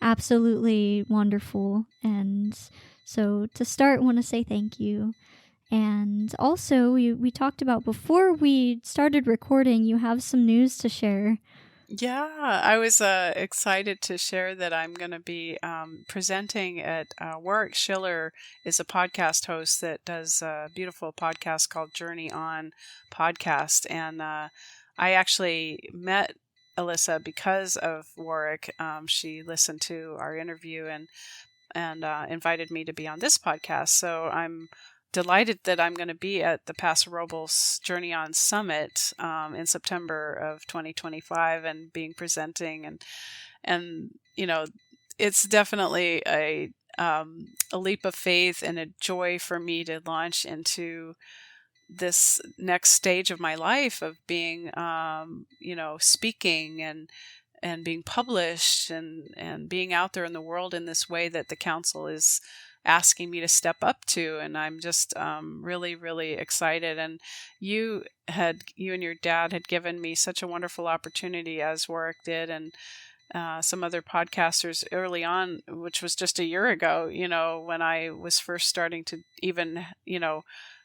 absolutely wonderful. And so to start, I want to say thank you. And also, we talked about before we started recording, you have some news to share. Yeah, I was excited to share that I'm going to be presenting at Warwick Schiller is a podcast host that does a beautiful podcast called Journey On Podcast. And I actually met Alyssa because of Warwick. She listened to our interview and invited me to be on this podcast. So I'm delighted that I'm going to be at the Paso Robles Journey On Summit in September of 2025 and being presenting and you know, it's definitely a leap of faith and a joy for me to launch into this next stage of my life of being speaking and being published and being out there in the world in this way that the council is asking me to step up to. And I'm just really, really excited. And you and your dad had given me such a wonderful opportunity, as Warwick did, and some other podcasters early on, which was just a year ago, when I was first starting to even,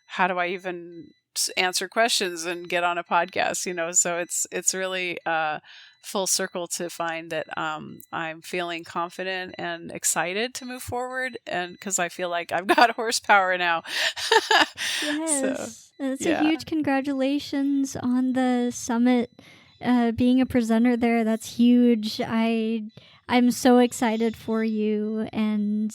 how do I even answer questions and get on a podcast, so it's really full circle to find that I'm feeling confident and excited to move forward, and because I feel like I've got horsepower now. Yes, it's a huge congratulations on the summit, being a presenter there. That's huge. I'm so excited for you. And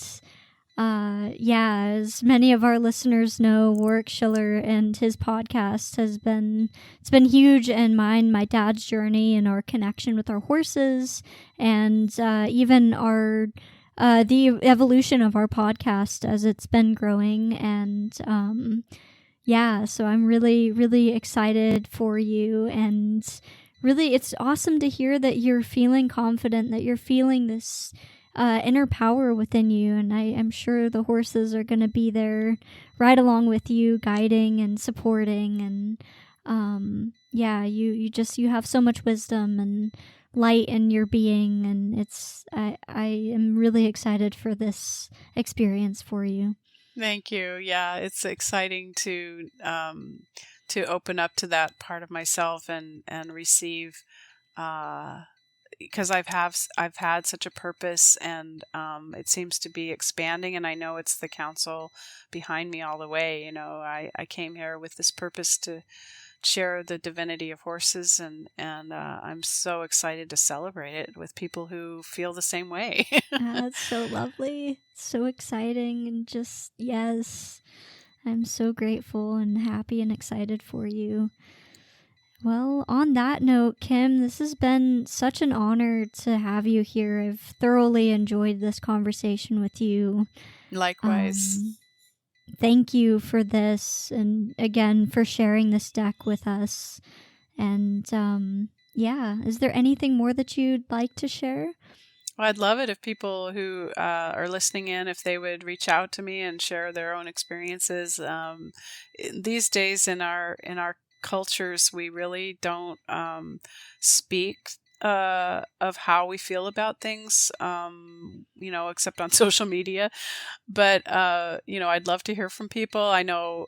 as many of our listeners know, Warwick Schiller and his podcast it's been huge in my dad's journey and our connection with our horses, and even our the evolution of our podcast as it's been growing. And so I'm really, really excited for you, and really it's awesome to hear that you're feeling confident, that you're feeling this inner power within you. And I am sure the horses are going to be there right along with you, guiding and supporting. And you have so much wisdom and light in your being, and I am really excited for this experience for you. Thank you. Yeah, it's exciting to open up to that part of myself and receive, because I've had such a purpose, and it seems to be expanding, and I know it's the council behind me all the way. I came here with this purpose to share the divinity of horses, and I'm so excited to celebrate it with people who feel the same way. That's so lovely. So exciting. And just, yes, I'm so grateful and happy and excited for you. Well, on that note, Kim, this has been such an honor to have you here. I've thoroughly enjoyed this conversation with you. Likewise. Thank you for this, and again for sharing this deck with us. And is there anything more that you'd like to share? Well, I'd love it if people who are listening in, if they would reach out to me and share their own experiences. These days in our cultures, we really don't speak of how we feel about things, except on social media. But, I'd love to hear from people. I know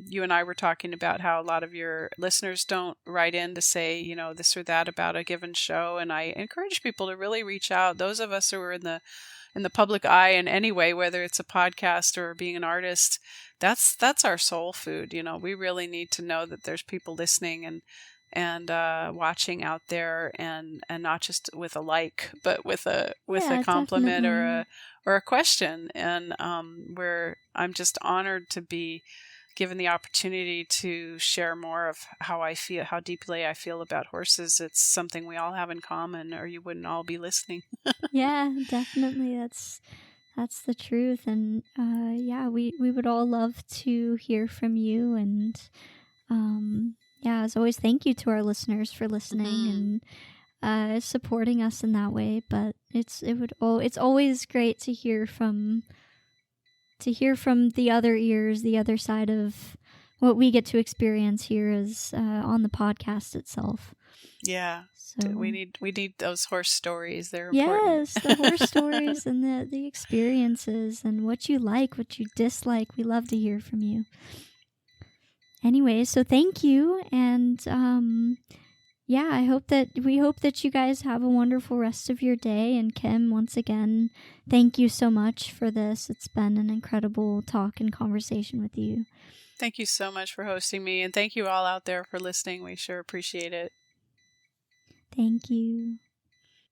you and I were talking about how a lot of your listeners don't write in to say, this or that about a given show. And I encourage people to really reach out. Those of us who are in the public eye in any way, whether it's a podcast or being an artist, that's our soul food. We really need to know that there's people listening and watching out there, and not just with a like, but with a compliment or a question. And where I'm just honored to be given the opportunity to share more of how I feel, how deeply I feel about horses. It's something we all have in common, or you wouldn't all be listening. Yeah, definitely. That's the truth. And we would all love to hear from you. And as always, thank you to our listeners for listening. Mm-hmm. supporting us in that way. But it's always great to hear from the other ears, the other side of what we get to experience here is on the podcast itself. Yeah. So We need those horse stories. They're yes, important. the horse stories and the experiences and what you like, what you dislike. We love to hear from you. Anyway, so thank you, and we hope that you guys have a wonderful rest of your day. And Kim, once again, thank you so much for this. It's been an incredible talk and conversation with you. Thank you so much for hosting me, and thank you all out there for listening. We sure appreciate it. Thank you.